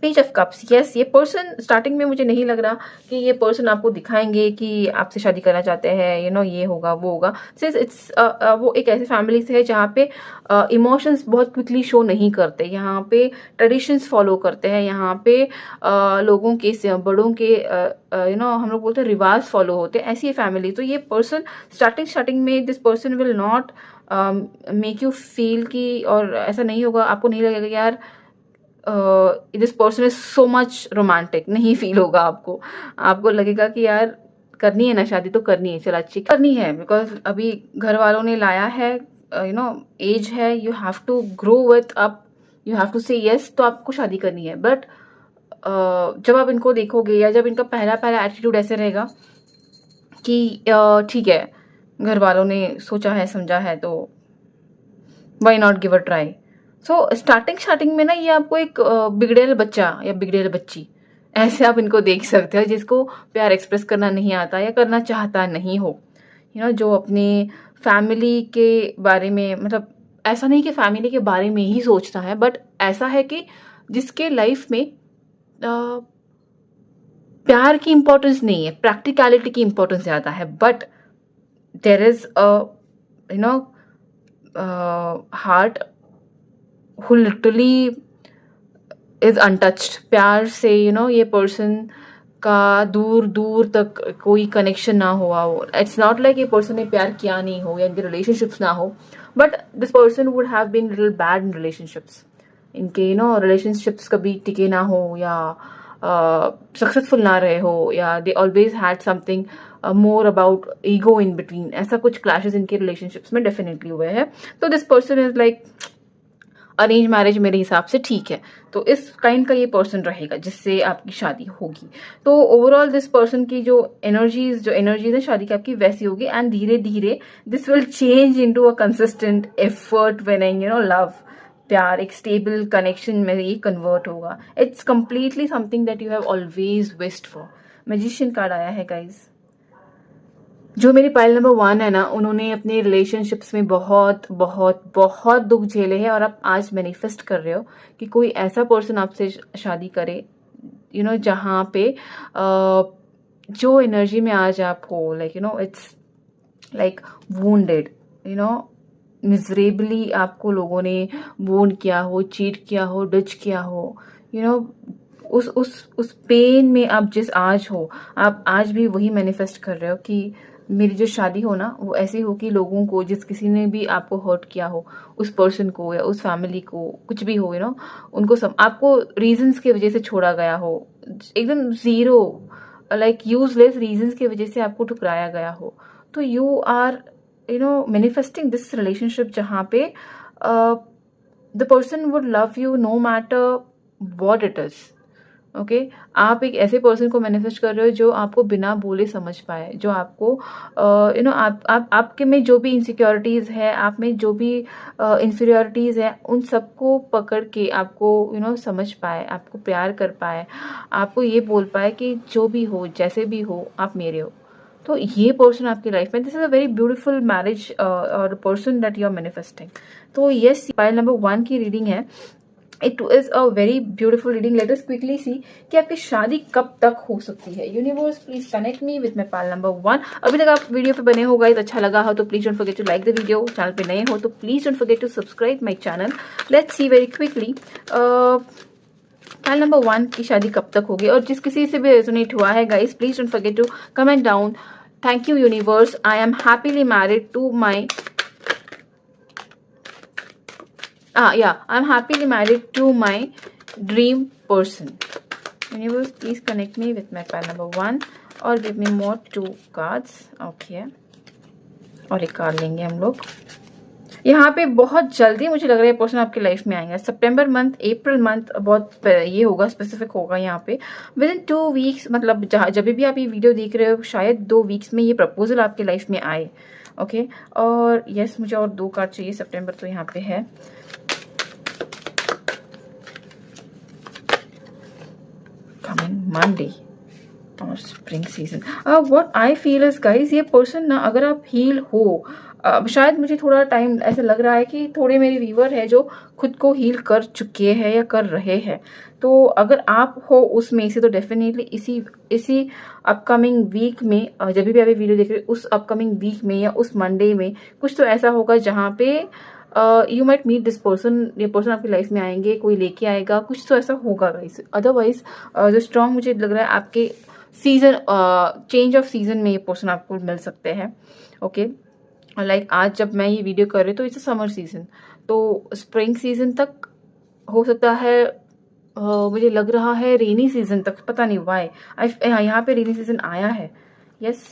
Page of cups, yes, ये person starting में मुझे नहीं लग रहा कि ये person आपको दिखाएंगे कि आपसे शादी करना चाहते हैं, ये होगा वो होगा। सिंस इट्स वो एक ऐसी फैमिली से है जहाँ पे इमोशंस बहुत क्विकली शो नहीं करते, यहाँ पे ट्रेडिशंस फॉलो करते हैं, यहाँ पे लोगों के, बड़ों के हम लोग बोलते हैं रिवाज फॉलो होते हैं, ऐसी फैमिली। तो ये पर्सन स्टार्टिंग में this person will not make you feel कि, और ऐसा नहीं होगा, आपको नहीं लगेगा यार this person is so much romantic, नहीं फील होगा आपको लगेगा कि यार करनी है ना शादी, तो करनी है, चलो अच्छी करनी है, बिकॉज अभी घर वालों ने लाया है, एज है, you have to grow with up, you have to say yes, तो आपको शादी करनी है। बट जब आप इनको देखोगे, या जब इनका पहला एटीट्यूड ऐसे रहेगा कि ठीक है, घर वालों ने सोचा है, समझा है, तो why not give a try. So starting में ना, ये आपको एक बिगड़ेल बच्चा या बिगड़ेल बच्ची, ऐसे आप इनको देख सकते हो, जिसको प्यार एक्सप्रेस करना नहीं आता या करना चाहता नहीं हो, जो अपने फैमिली के बारे में, मतलब ऐसा नहीं कि फैमिली के बारे में ही सोचता है, बट ऐसा है कि जिसके लाइफ में प्यार की इम्पोर्टेंस नहीं है, प्रैक्टिकलिटी की इम्पोर्टेंस ज़्यादा है। But there is a heart who literally is untouched, प्यार से ये पर्सन का दूर तक कोई कनेक्शन ना हुआ हो। इट्स नॉट लाइक ये पर्सन ने प्यार किया नहीं हो या इनके रिलेशनशिप्स ना हो, but this person would have been little bad in relationships, इनके रिलेशनशिप्स कभी टिके ना हो, या सक्सेसफुल ना रहे हो, या they always had something more about ego in between, ऐसा कुछ क्लैशेस इनके रिलेशनशिप्स में डेफिनेटली हुए हैं। तो this person is like arrange marriage मेरे हिसाब से ठीक है। तो इस काइंड का ये पर्सन रहेगा जिससे आपकी शादी होगी। तो ओवरऑल दिस पर्सन की जो एनर्जीज है शादी की आपकी वैसी होगी, एंड धीरे धीरे this will change into a consistent effort when love, प्यार, एक स्टेबल कनेक्शन में ये कन्वर्ट होगा। It's completely something that you have always wished for. Magician card आया है गाइज। जो मेरी पाइल नंबर 1 है ना, उन्होंने अपने रिलेशनशिप्स में बहुत बहुत बहुत दुख झेले हैं, और आप आज मैनिफेस्ट कर रहे हो कि कोई ऐसा पर्सन आपसे शादी करे जहाँ पे जो एनर्जी में आज आप हो, like it's like wounded, miserably आपको लोगों ने वोन किया हो, चीट किया हो, डच किया हो, उस पेन में आप जिस आज हो, आप आज भी वही मैनिफेस्ट कर रहे हो कि मेरी जो शादी हो ना, वो ऐसी हो कि लोगों को, जिस किसी ने भी आपको हर्ट किया हो, उस पर्सन को या उस फैमिली को, कुछ भी हो उनको आपको रीजंस की वजह से छोड़ा गया हो, एकदम जीरो, लाइक यूजलेस रीजंस की वजह से आपको ठुकराया गया हो। तो you are manifesting this relationship जहाँ पे the person would love you no matter what it is. Okay, आप एक ऐसे पर्सन को मैनिफेस्ट कर रहे हो जो आपको बिना बोले समझ पाए, जो आपको आपके में जो भी इनसिक्योरिटीज है, आप में जो भी इन्फीरियोरिटीज है, उन सबको पकड़ के आपको समझ पाए, आपको प्यार कर पाए, आपको ये बोल पाए कि जो भी हो, जैसे भी हो, आप मेरे हो। तो ये पर्सन आपकी लाइफ में, this is a very beautiful marriage और person that you are manifesting. तो यस, पाइल नंबर 1 की रीडिंग है। It is a very beautiful reading. Let us quickly see कि आपकी शादी कब तक हो सकती है। Universe please connect me with my pile number 1। अभी तक आप वीडियो पे बने हो गाइस, अच्छा लगा हो तो please don't forget to like the video. Channel पे नए हो तो please don't forget to subscribe my channel. Let's see very quickly pile number 1 की शादी कब तक होगी, और जिस किसी से भी रेजोनेट हुआ है guys, please don't forget to comment down. Thank you universe, I am happily married to my I'm happily married to my dream person. Universe, please connect me with my pile number 1 और give me more 2 cards. Okay. और एक card लेंगे हम लोग। यहाँ पे बहुत जल्दी मुझे लग रहा है पर्सन आपकी लाइफ में आएंगे। सितंबर मंथ, अप्रैल मंथ बहुत ये होगा, स्पेसिफिक होगा यहाँ पे। विद इन 2 वीक्स, मतलब जब भी आप ये वीडियो देख रहे हो, शायद 2 वीक्स में ये प्रपोजल आपकी लाइफ में आए। ओके, और यस, मुझे और 2 कार्ड चाहिए। सितंबर तो यहाँ पे है। Coming Monday और spring season. What I feel is guys, ये पर्सन ना, अगर आप हील हो, शायद मुझे थोड़ा टाइम ऐसा लग रहा है कि थोड़े मेरे व्यूवर है जो खुद को हील कर चुके हैं या कर रहे हैं। तो अगर आप हो उसमें से, तो डेफिनेटली इसी अपकमिंग वीक में, जब भी आप वीडियो देख रहे हो, उस अपकमिंग वीक में या उस मंडे में कुछ तो ऐसा होगा जहाँ पे you might meet this person. ये पर्सन आपकी लाइफ में आएंगे, कोई लेके आएगा, कुछ तो ऐसा होगा गाइस। अदरवाइज जो स्ट्रॉन्ग मुझे लग रहा है, आपके सीजन, चेंज ऑफ सीजन में ये पर्सन आपको मिल सकते हैं। ओके, लाइक आज जब मैं ये वीडियो कर रही हूँ तो इट्स समर सीजन, तो स्प्रिंग सीजन तक हो सकता है। मुझे लग रहा है रेनी सीजन तक, पता नहीं वाई यहाँ पे रेनी सीजन आया है। यस,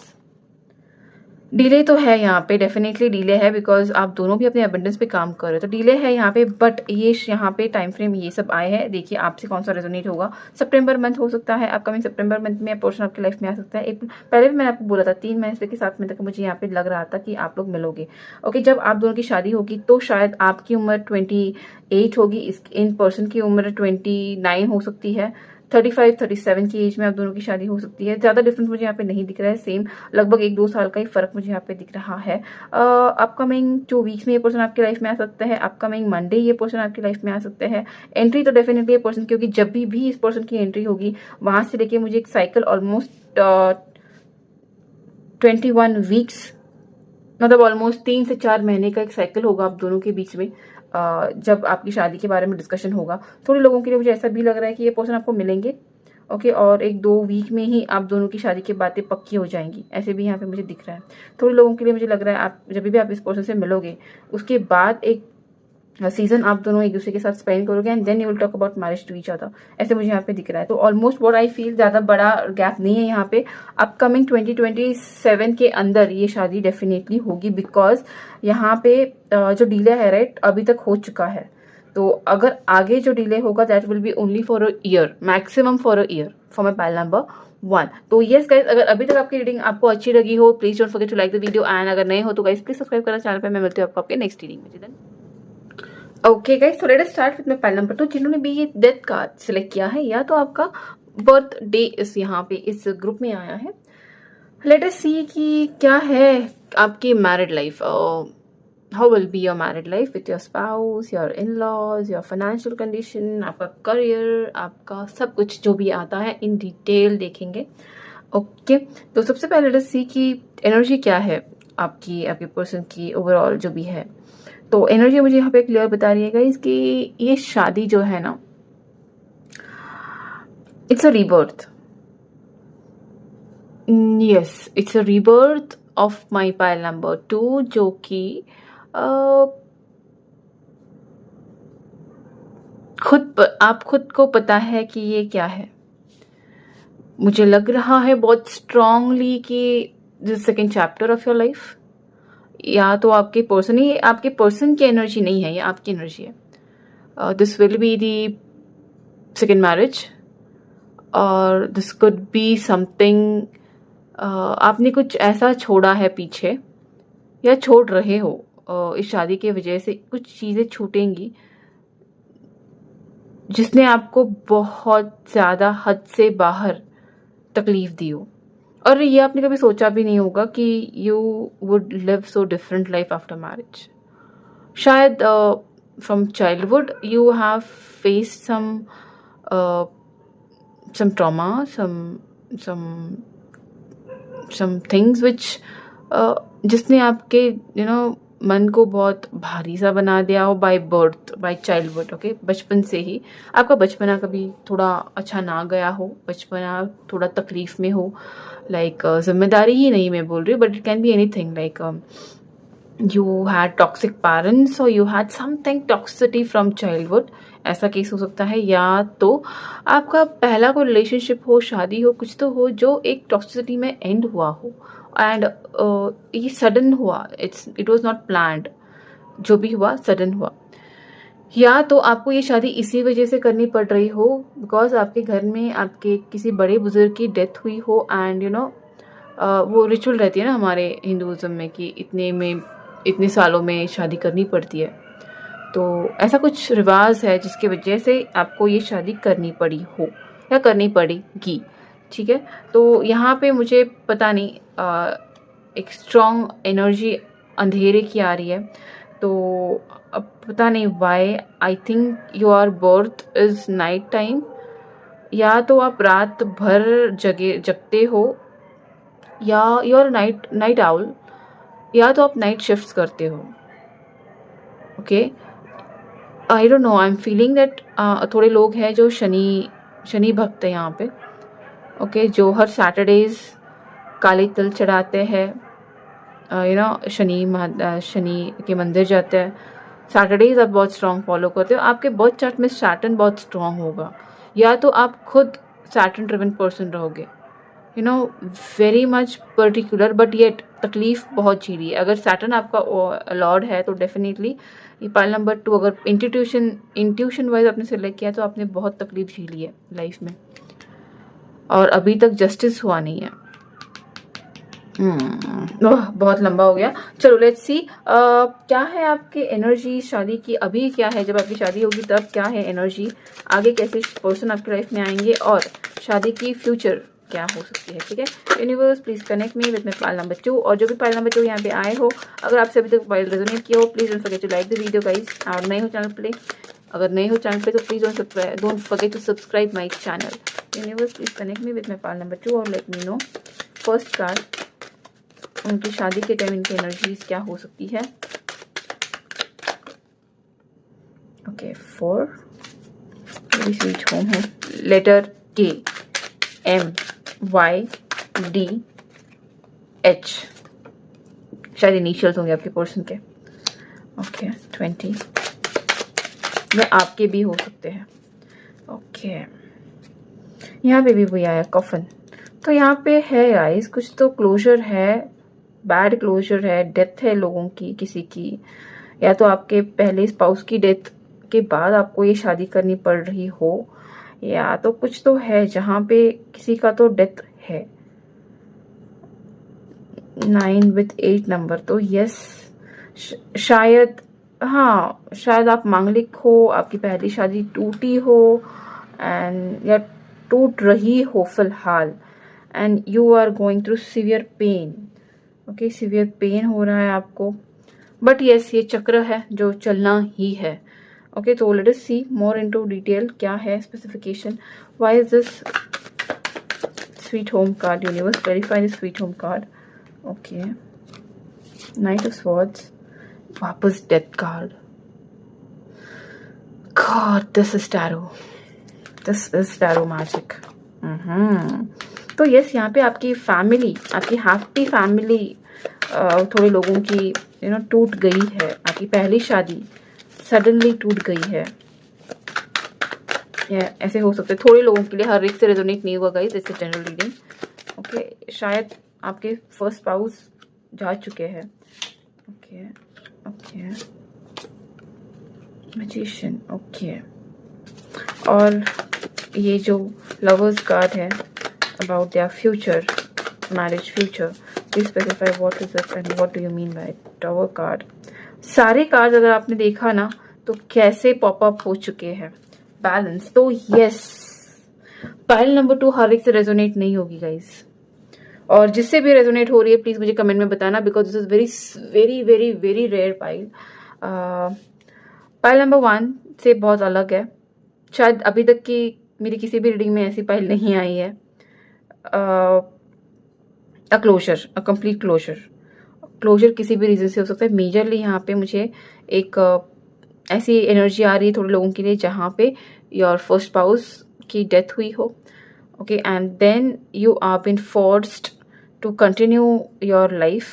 डिले तो है यहाँ पे, डेफिनेटली डिले है, बिकॉज आप दोनों भी अपने अबंडेंस पे काम कर रहे हो, तो डिले है यहाँ पे। बट ये यहाँ पे टाइम फ्रेम ये सब आए हैं। देखिए आपसे कौन सा रेजोनेट होगा। सितंबर मंथ हो सकता है, अपकमिंग सितंबर मंथ में पर्सन आपकी लाइफ में आ सकता है। पहले भी मैंने आपको बोला था 3 महीने से 7 महीने तक मुझे यहाँ पे लग रहा था कि आप लोग मिलोगे। ओके, जब आप दोनों की शादी होगी तो शायद आपकी उम्र 28 होगी, इन पर्सन की उम्र 29 हो सकती है। 35-37 की एज में आप दोनों की शादी हो सकती है। ज़्यादा डिफरेंस मुझे यहाँ पे नहीं दिख रहा है, सेम लगभग 1-2 साल का ही फर्क मुझे यहाँ पे दिख रहा है। अपकमिंग 2 वीक्स में ये पर्सन आपकी लाइफ में आ सकता है। अपकमिंग मंडे ये पर्सन आपकी लाइफ में आ सकते हैं। एंट्री तो डेफिनेटली ये पर्सन, क्योंकि जब भी इस पर्सन की एंट्री होगी, वहां से लेके मुझे एक साइकिल ऑलमोस्ट 21 वीक्स, मतलब ऑलमोस्ट 3 से 4 महीने का एक साइकिल होगा आप दोनों के बीच में। जब आपकी शादी के बारे में डिस्कशन होगा, थोड़े लोगों के लिए मुझे ऐसा भी लग रहा है कि ये पर्सन आपको मिलेंगे। ओके, और 1-2 वीक में ही आप दोनों की शादी की बातें पक्की हो जाएंगी, ऐसे भी यहाँ पे मुझे दिख रहा है। थोड़े लोगों के लिए मुझे लग रहा है आप जब भी आप इस पर्सन से मिलोगे, उसके बाद एक सीजन आप दोनों एक दूसरे के साथ स्पेंड करोगे and then you will talk about marriage to each other, ऐसे मुझे यहाँ पे दिख रहा है। तो ऑलमोस्ट व्हाट आई फील ज़्यादा बड़ा गैप नहीं है यहाँ पे। अपकमिंग 2027 के अंदर ये शादी डेफिनेटली होगी, बिकॉज यहाँ पे जो डिले है राइट अभी तक हो चुका है। तो अगर आगे जो डिले होगा that will B only for a year, maximum for a year for my pile number 1। तो यस गाइज, अगर अभी तक आपकी रीडिंग आपको अच्छी लगी हो please don't forget to like the video, and अगर नए हो तो गाइज प्लीज सब्सक्राइब करना चैनल पे। मैं मिलती हूँ आपको आपके नेक्स्ट रीडिंग में। Okay guys, so let us start with my pile number 2। जिन्होंने भी ये डेथ कार्ड सिलेक्ट किया है या तो आपका बर्थ डे इस यहाँ पे इस ग्रुप में आया है। लेट अस सी कि क्या है आपकी married life, how will be your married life with your spouse, your in laws, your financial condition, आपका करियर, आपका सब कुछ जो भी आता है इन डिटेल देखेंगे। ओके तो सबसे पहले लेट अस सी कि एनर्जी क्या है आपकी आपके पर्सन की ओवरऑल जो भी है। तो एनर्जी मुझे यहाँ पे क्लियर बता रही है गाइस कि ये शादी जो है ना, it's a rebirth. Yes, it's a rebirth of my pile number 2, जो कि आप खुद को पता है कि ये क्या है। मुझे लग रहा है बहुत स्ट्रांगली कि this second chapter of your life, या तो आपके पर्सन ही, आपके पर्सन की एनर्जी नहीं है, ये आपकी एनर्जी है। This will be the second marriage, और दिस कुड बी समथिंग आपने कुछ ऐसा छोड़ा है पीछे या छोड़ रहे हो। इस शादी की वजह से कुछ चीज़ें छूटेंगी जिसने आपको बहुत ज़्यादा हद से बाहर तकलीफ दी हो, और ये आपने कभी सोचा भी नहीं होगा कि you would live so different life after marriage. शायद from childhood you have faced some trauma, some things which जिसने आपके मन को बहुत भारी सा बना दिया हो by birth, by childhood. Okay, बचपन से ही आपका बचपना कभी थोड़ा अच्छा ना गया हो, बचपना थोड़ा तकलीफ में हो, लाइक जिम्मेदारी ही नहीं मैं बोल रही हूँ, but it can be anything, like you had toxic parents or you had something toxicity from childhood, ऐसा केस हो सकता है। या तो आपका पहला कोई रिलेशनशिप हो, शादी हो, कुछ तो हो जो एक टॉक्सिसिटी में एंड हुआ हो, एंड ये सडन हुआ, इट वाज नॉट प्लान्ड, जो भी हुआ सडन हुआ। या तो आपको ये शादी इसी वजह से करनी पड़ रही हो बिकॉज आपके घर में आपके किसी बड़े बुजुर्ग की डेथ हुई हो, एंड वो रिचुअल रहती है ना हमारे हिंदुज़म में कि इतने सालों में शादी करनी पड़ती है। तो ऐसा कुछ रिवाज है जिसकी वजह से आपको ये शादी करनी पड़ी हो या करनी पड़ेगी, ठीक है। तो यहाँ पे मुझे पता नहीं, एक स्ट्रॉन्ग एनर्जी अंधेरे की आ रही है। तो अब पता नहीं why, I think your birth is night time, या तो आप रात भर जगते हो, या योर नाइट आउल, या तो आप नाइट शिफ्ट्स करते हो। Okay, I don't know, I am feeling that थोड़े लोग हैं जो शनि भक्त है यहाँ पे। ओके, जो हर सैटरडेज काले तिल चढ़ाते हैं, शनि के मंदिर जाते हैं। सैटरडेज आप बहुत स्ट्रॉन्ग फॉलो करते हो, आपके बर्थ चार्ट में सैटर्न बहुत स्ट्रॉन्ग होगा, या तो आप खुद सैटर्न ड्रिवन पर्सन रहोगे, very much particular, but yet तकलीफ बहुत झेली है। अगर सैटर्न आपका लॉर्ड है तो डेफिनेटली ये पाइल नंबर 2, अगर इंट्यूशन वाइज आपने सेलेक्ट किया तो आपने बहुत तकलीफ झेली है लाइफ में, और अभी तक जस्टिस हुआ नहीं है। बहुत लंबा हो गया, चलो लेट्स सी क्या है आपकी एनर्जी शादी की। अभी क्या है, जब आपकी शादी होगी तब क्या है एनर्जी, आगे कैसे पर्सन आपकी लाइफ में आएंगे, और शादी की फ्यूचर क्या हो सकती है, ठीक है। Universe please connect me with my pile number 2, और जो भी पाइल नंबर 2 यहाँ पे आए हो, अगर आपसे अभी तक पाइल रेजोनेट किया हो please don't forget to like the video guys, और नए हो चैनल पे, अगर नए हो चैनल पे तो please don't forget to subscribe my channel. Universe please connect me with my pile number 2 और let me know first card, उनकी शादी के टाइम इनकी एनर्जीज क्या हो सकती है। ओके, 4 स्वीट होम है, लेटर के MYDH, शायद इनिशियल्स होंगे आपके पर्सन के। ओके, 20 या आपके भी हो सकते हैं। ओके, यहाँ पे भी वही आया कफन। तो यहाँ पे है गाइस, कुछ तो क्लोजर है, बैड क्लोजर है, डेथ है लोगों की, किसी की, या तो आपके पहले स्पाउस की डेथ के बाद आपको ये शादी करनी पड़ रही हो, या तो कुछ तो है जहाँ पे किसी का तो डेथ है। 9 विथ 8 नंबर, तो यस शायद, हाँ शायद आप मांगलिक हो, आपकी पहली शादी टूटी हो एंड या टूट रही हो फिलहाल, and you are going through severe pain. Okay, severe pain हो रहा है आपको, बट यस ये चक्र है जो चलना ही है। ओके, तो let us see more into detail क्या है specification, why is this sweet home card, universe clarify this sweet home card. Okay, knight of swords, वापस death card. God, this is tarot. This is tarot magic. तो yes यहाँ पे आपकी family, आपकी happy family थोड़े लोगों की टूट गई है। आपकी पहली शादी सडनली टूट गई है, या ऐसे हो सकते थोड़े लोगों के लिए, हर एक से रेजोनेट नहीं हुआ guys, it's a general reading. Okay, शायद आपके फर्स्ट स्पाउस जा चुके हैं। Okay okay, magician. ओके, और ये जो लवर्स कार्ड है about their future, marriage future, please specify what is it and what do you mean by tower card. सारे कार्ड अगर आपने देखा ना तो कैसे पॉपअप हो चुके हैं, बैलेंस। तो यस, पाइल नंबर 2 हर एक से रेजोनेट नहीं होगी गाइस, और जिससे भी रेजोनेट हो रही है प्लीज मुझे कमेंट में बताना, because this is very very very very rare pile. Pile number 1 से बहुत अलग है, शायद अभी तक की मेरी किसी भी रीडिंग में ऐसी पाइल नहीं आई है। A closure, a complete closure. Closure किसी भी रीजन से हो सकता है, मेजरली यहाँ पे मुझे एक ऐसी एनर्जी आ रही है थोड़े लोगों के लिए जहाँ पे योर फर्स्ट स्पाउस की डेथ हुई हो। Okay, and then you are been forced to continue your life.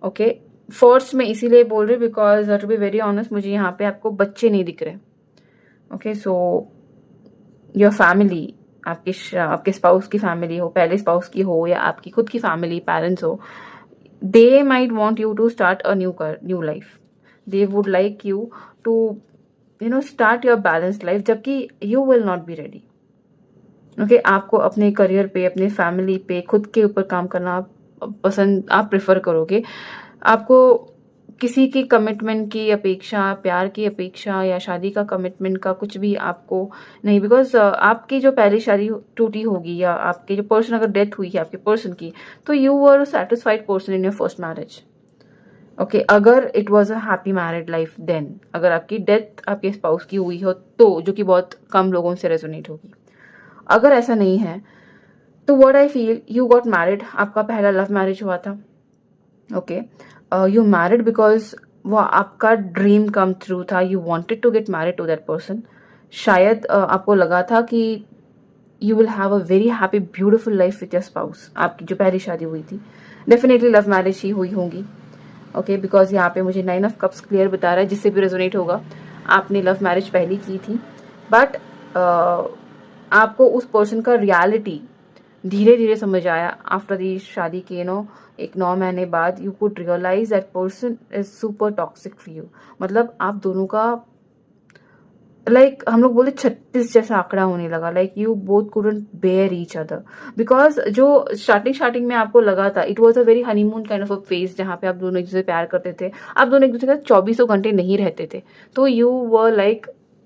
Okay, forced में इसीलिए बोल रही हूँ because to be very honest मुझे यहाँ पे आपको बच्चे नहीं दिख रहे। ओके, सो योर फैमिली, आपके स्पाउस की फैमिली हो, पहले स्पाउस की हो, या आपकी खुद की फैमिली, पेरेंट्स हो, they might want you to start a new life. They would like you to start your balanced life, जबकि you will not be ready. Okay, आपको अपने करियर पे, अपने फैमिली पे, खुद के ऊपर काम करना पसंद, आप प्रेफर करोगे। आपको किसी की कमिटमेंट की अपेक्षा, प्यार की अपेक्षा या शादी का कमिटमेंट का कुछ भी आपको नहीं, बिकॉज आपकी जो पहली शादी टूटी होगी या आपके जो पर्सन अगर डेथ हुई है आपके पर्सन की, तो you were satisfied person in your first marriage. Okay, अगर it was a happy married life then, अगर आपकी डेथ आपके स्पाउस की हुई हो तो, जो कि बहुत कम लोगों से रेजोनेट होगी। अगर ऐसा नहीं है तो what I feel, you got married, आपका पहला लव मैरिज हुआ था। ओके, यू मैरिड बिकॉज वो आपका ड्रीम कम थ्रू था, you wanted to get married to that person. शायद आपको लगा था कि you will have a very happy beautiful life with your spouse. आपकी जो पहली शादी हुई थी डेफिनेटली लव मैरिज ही हुई होंगी। ओके, बिकॉज यहाँ पे मुझे 9 ऑफ कप्स क्लियर बता रहा है, जिससे भी रेजोनेट होगा आपने लव मैरिज पहली की थी, बट आपको उस पर्सन का रियलिटी धीरे धीरे समझ आया आफ्टर दी शादी के 1-9 महीने बाद। You could realise that person is super toxic for you. मतलब आप दोनों का हम लोग बोलते 36 जैसा आंकड़ा होने लगा, you both couldn't bear each other, because जो स्टार्टिंग में आपको लगा था it was a very honeymoon kind of a phase, जहाँ पे आप दोनों एक दूसरे से प्यार करते थे, आप दोनों एक दूसरे के साथ 24 घंटे नहीं रहते थे, तो यू वर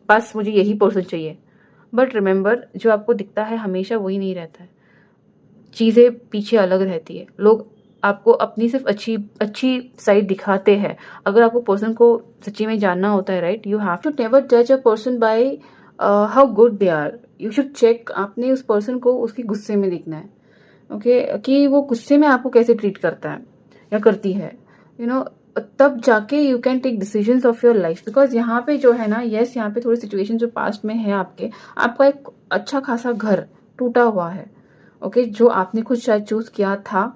बस मुझे यही पर्सन चाहिए। बट रिमेंबर, जो आपको दिखता है हमेशा वही नहीं रहता है, चीज़ें पीछे अलग रहती है। लोग आपको अपनी सिर्फ अच्छी साइड दिखाते हैं। अगर आपको पर्सन को सच्ची में जानना होता है, right, you have to never जज a person by how good they are, you should check. आपने उस पर्सन को उसके गुस्से में देखना है। ओके, कि वो गुस्से में आपको कैसे ट्रीट करता है या करती है, तब जाके you can take decisions of your life. Because यहाँ पे जो है ना, यस यहाँ पे थोड़ी सिचुएशन जो पास्ट में है आपका एक अच्छा खासा घर टूटा हुआ है। ओके, जो आपने खुद शायद चूज किया था।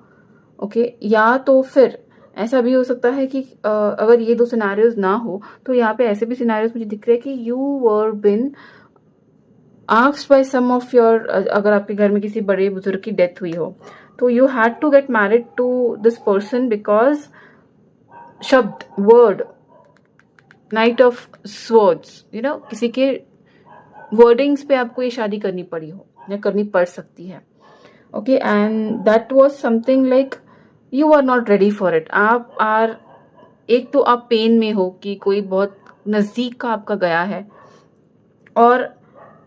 ओके, या तो फिर ऐसा भी हो सकता है कि अगर ये 2 सिनेरियोज़ ना हो, तो यहाँ पे ऐसे भी सिनेरियोज़ मुझे दिख रहे हैं कि you were been asked by some of your, अगर आपके घर में किसी बड़े बुजुर्ग की डेथ हुई हो, तो you had to get married to this person because शब्द, वर्ड, नाइट ऑफ स्वर्ड्स, किसी के वर्डिंग्स पे आपको ये शादी करनी पड़ी हो या करनी पड़ सकती है। Okay, and that was something like you are not ready for it. आप आर, एक तो आप पेन में हो कि कोई बहुत नज़दीक का आपका गया है, और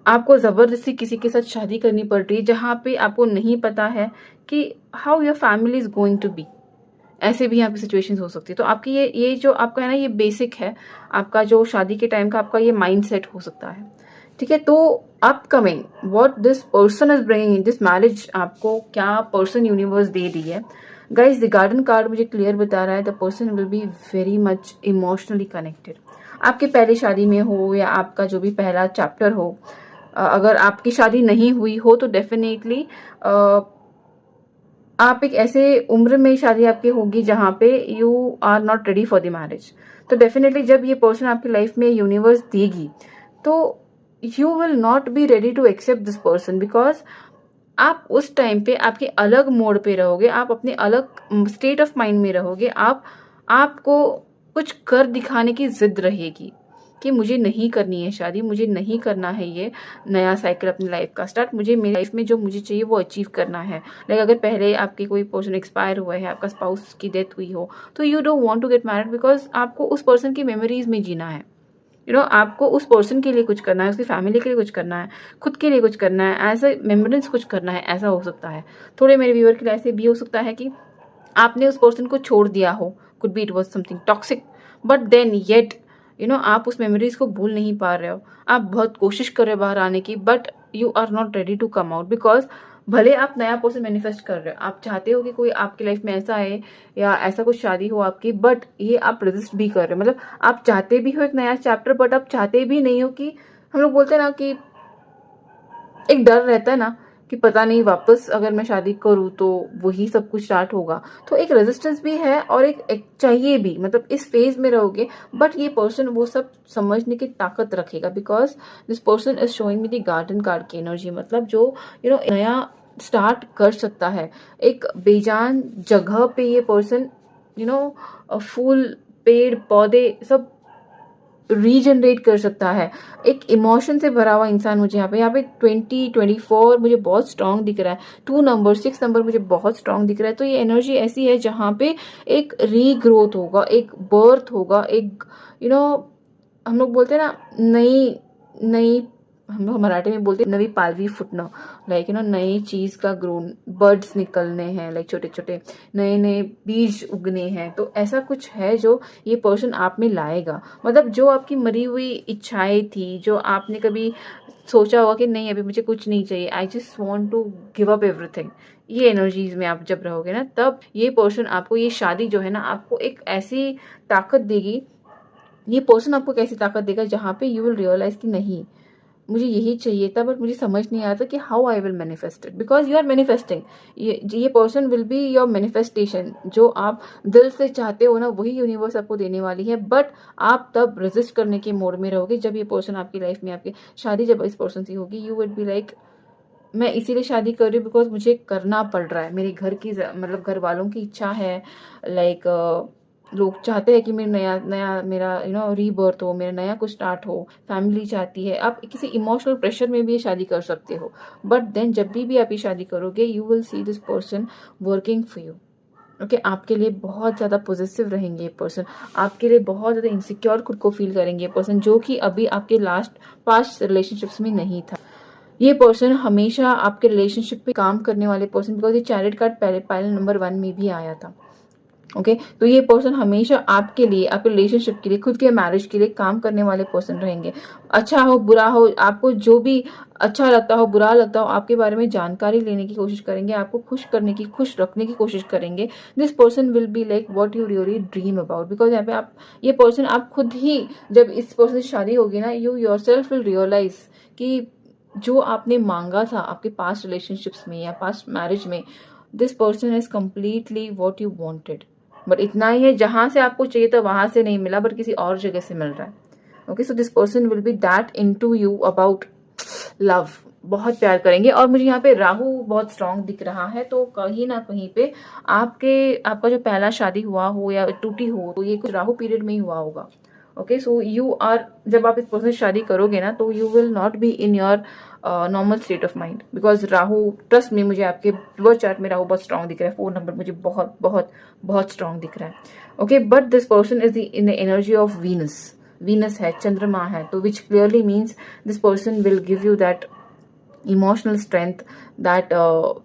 आपको ज़बरदस्ती किसी के साथ शादी करनी पड़ रही है जहाँ पे आपको नहीं पता है कि how your family is going to be. ऐसे भी यहाँ पे सिचुएशंस हो सकती है। तो आपकी ये जो आपका है ना, ये बेसिक है आपका, जो शादी के टाइम का आपका ये माइंडसेट हो सकता है। ठीक है, तो upcoming what this person is bringing in this marriage, आपको क्या पर्सन यूनिवर्स दे दी है। गाइज, द गार्डन कार्ड मुझे क्लियर बता रहा है the person will be very much emotionally connected. आपके पहले शादी में हो या आपका जो भी पहला चैप्टर हो, अगर आपकी शादी नहीं हुई हो तो डेफिनेटली आप एक ऐसे उम्र में शादी आपकी होगी जहाँ पे you are not ready for the marriage. तो डेफिनेटली जब ये पर्सन आपकी लाइफ में यूनिवर्स देगी, तो you will not be ready to accept this person, because आप उस टाइम पे आपके अलग मोड पे रहोगे, आप अपने अलग स्टेट ऑफ माइंड में रहोगे। आपको कुछ कर दिखाने की जिद रहेगी कि मुझे नहीं करनी है शादी, मुझे नहीं करना है ये नया साइकिल अपनी लाइफ का स्टार्ट, मुझे मेरी लाइफ में जो मुझे चाहिए वो अचीव करना है। लाइक अगर पहले आपके कोई पर्सन एक्सपायर हुआ है, आपका स्पाउस की डेथ हुई हो, तो you don't want to get married because आपको उस पर्सन की मेमोरीज में जीना है। आपको उस पर्सन के लिए कुछ करना है, उसकी फैमिली के लिए कुछ करना है, खुद के लिए कुछ करना है, एज ए मेमोरेंस कुछ करना है, ऐसा हो सकता है। थोड़े मेरे व्यूअर के लिए ऐसे भी हो सकता है कि आपने उस पर्सन को छोड़ दिया हो, could be it was something toxic, but then yet आप उस मेमोरीज को भूल नहीं पा रहे हो। आप बहुत कोशिश कर रहे हो बाहर आने की, but you are not ready to come out, because भले आप नया पर्सन मैनिफेस्ट कर रहे हो, आप चाहते हो कि कोई आपकी लाइफ में ऐसा आए या ऐसा कुछ शादी हो आपकी, बट ये आप रेजिस्ट भी कर रहे हो। मतलब आप चाहते भी हो एक नया चैप्टर, बट आप चाहते भी नहीं हो कि, हम लोग बोलते हैं ना कि एक डर रहता है ना कि पता नहीं वापस अगर मैं शादी करूँ तो वही सब कुछ स्टार्ट होगा। तो एक रेजिस्टेंस भी है और एक चाहिए भी, मतलब इस फेज में रहोगे, बट ये पर्सन वो सब समझने की ताकत रखेगा, because this person is showing me the garden card की एनर्जी। मतलब जो नया स्टार्ट कर सकता है एक बेजान जगह पे, ये पर्सन फूल, पेड़ पौधे सब रीजनरेट कर सकता है। एक इमोशन से भरा हुआ इंसान मुझे यहाँ पे 2024 मुझे बहुत स्ट्रांग दिख रहा है। 2 नंबर, 6 नंबर मुझे बहुत स्ट्रांग दिख रहा है। तो ये एनर्जी ऐसी है जहाँ पे एक रीग्रोथ होगा, एक बर्थ होगा, एक हम लोग बोलते हैं ना नई नई, हम लोग मराठी में बोलते हैं नवी पालवी फुटणं, लाइक नई चीज का ग्रोन, बर्ड्स निकलने हैं, लाइक छोटे छोटे नए नए बीज उगने हैं। तो ऐसा कुछ है जो ये पर्सन आप में लाएगा। मतलब जो आपकी मरी हुई इच्छाएं थी, जो आपने कभी सोचा होगा कि नहीं अभी मुझे कुछ नहीं चाहिए, I just want to give up everything, ये एनर्जीज में आप जब रहोगे ना, तब ये पर्सन आपको, ये शादी जो है ना, आपको एक ऐसी ताकत देगी। ये पर्सन आपको कैसी ताकत देगा जहाँ पे यू विल रियलाइज कि नहीं मुझे यही चाहिए था, बट मुझे समझ नहीं आता कि how I will manifest it, because you are manifesting. ये person will be your manifestation. जो आप दिल से चाहते हो ना, वही यूनिवर्स आपको देने वाली है, बट आप तब रेजिस्ट करने के मोड में रहोगे जब ये पर्सन आपकी लाइफ में, आपकी शादी जब इस पर्सन से होगी, यू विल बी लाइक मैं इसीलिए शादी कर रही हूँ बिकॉज मुझे करना पड़ रहा है, मेरे घर की मतलब घर वालों की इच्छा है, लाइक लोग चाहते हैं कि मेरा नया नया मेरा रीबर्थ हो, मेरा नया कुछ स्टार्ट हो, फैमिली चाहती है। आप किसी इमोशनल प्रेशर में भी ये शादी कर सकते हो, बट देन जब भी आप ये शादी करोगे, you will C this person working for you. Okay, आपके लिए बहुत ज़्यादा पॉजिटिव रहेंगे ये पर्सन, आपके लिए बहुत ज़्यादा इनसिक्योर खुद को फील करेंगे ये पर्सन, जो कि अभी आपके पास्ट रिलेशनशिप्स में नहीं था। ये पर्सन हमेशा आपके रिलेशनशिप पे काम करने वाले पर्सन, बिकॉज ये चैरिट कार्ड पहले पाइल नंबर 1 में भी आया था। ओके, तो ये पर्सन हमेशा आपके लिए, आपके रिलेशनशिप के लिए, खुद के मैरिज के लिए काम करने वाले पर्सन रहेंगे। अच्छा हो बुरा हो, आपको जो भी अच्छा लगता हो बुरा लगता हो, आपके बारे में जानकारी लेने की कोशिश करेंगे, आपको खुश करने की, खुश रखने की कोशिश करेंगे। This person will be like what you really dream about, because यहाँ पे आप ये पर्सन, आप खुद ही जब इस पर्सन से शादी होगी ना, यू योरसेल्फ विल रियलाइज कि जो आपने मांगा था आपके पास्ट रिलेशनशिप्स में या पास्ट मैरिज में, this person is completely what you wanted. But इतना ही है, जहाँ से आपको चाहिए था वहां से नहीं मिला, बट किसी और जगह से मिल रहा है। Okay, so this person will be that into you about love, बहुत प्यार करेंगे। और मुझे यहाँ पे राहु बहुत स्ट्रांग दिख रहा है, तो कहीं ना कहीं पे आपका जो पहला शादी हुआ हो या टूटी हो, तो ये कुछ राहु पीरियड में ही हुआ होगा। ओके, सो यू आर, जब आप इस पर्सन से शादी करोगे ना, तो you will not be in your normal state of mind, because Rahu, trust में, मुझे आपके बर्थ चार्ट में राहु बहुत स्ट्रांग दिख रहा है। 4 नंबर मुझे बहुत बहुत बहुत स्ट्रांग दिख रहा है। Okay, but this person is in the energy of Venus है, चंद्रमा है, तो विच clearly means this person will give you that emotional strength, that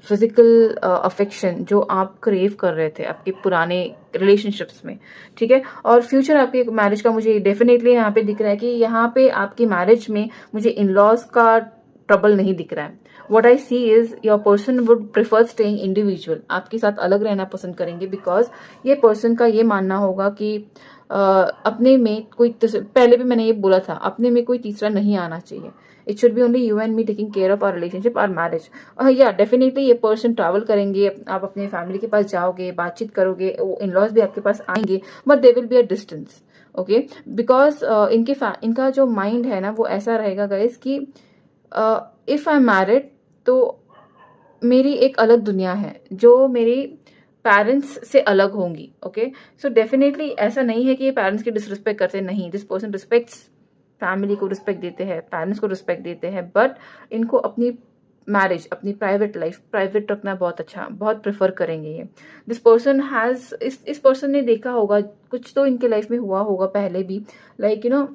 physical affection जो आप क्रेव कर रहे थे आपके पुराने रिलेशनशिप्स में। ठीक है, और फ्यूचर आपके मैरिज का मुझे डेफिनेटली यहाँ पे दिख रहा है कि यहाँ पे आपकी मैरिज में मुझे इन लॉज का ट्रबल नहीं दिख रहा है। What I see is your person would prefer staying individual, आपके साथ अलग रहना पसंद करेंगे, बिकॉज ये पर्सन का ये मानना होगा कि अपने में कोई, पहले भी मैंने ये बोला था, अपने में कोई तीसरा नहीं आना चाहिए। It should be only you and me taking care of our relationship, our marriage. या डेफिनेटली ये पर्सन ट्रैवल करेंगे, आप अपने फैमिली के पास जाओगे, बातचीत करोगे, वो इन लॉज भी आपके पास आएंगे, but they will be a distance. Okay, because इनका जो माइंड है ना, वो ऐसा रहेगा गाइस कि इफ आई एम मैरिड, तो मेरी एक अलग दुनिया है जो मेरी पेरेंट्स से अलग होंगी। ओके, सो डेफिनेटली ऐसा नहीं है कि ये पेरेंट्स की डिसरिस्पेक्ट करते नहीं, दिस पर्सन रिस्पेक्ट्स फैमिली को, रिस्पेक्ट देते हैं, पेरेंट्स को रिस्पेक्ट देते हैं, बट इनको अपनी मैरिज, अपनी प्राइवेट लाइफ प्राइवेट रखना बहुत अच्छा, बहुत प्रेफर करेंगे ये। दिस पर्सन हैज, इस पर्सन ने देखा होगा, कुछ तो इनके लाइफ में हुआ होगा पहले भी, लाइक यू नो,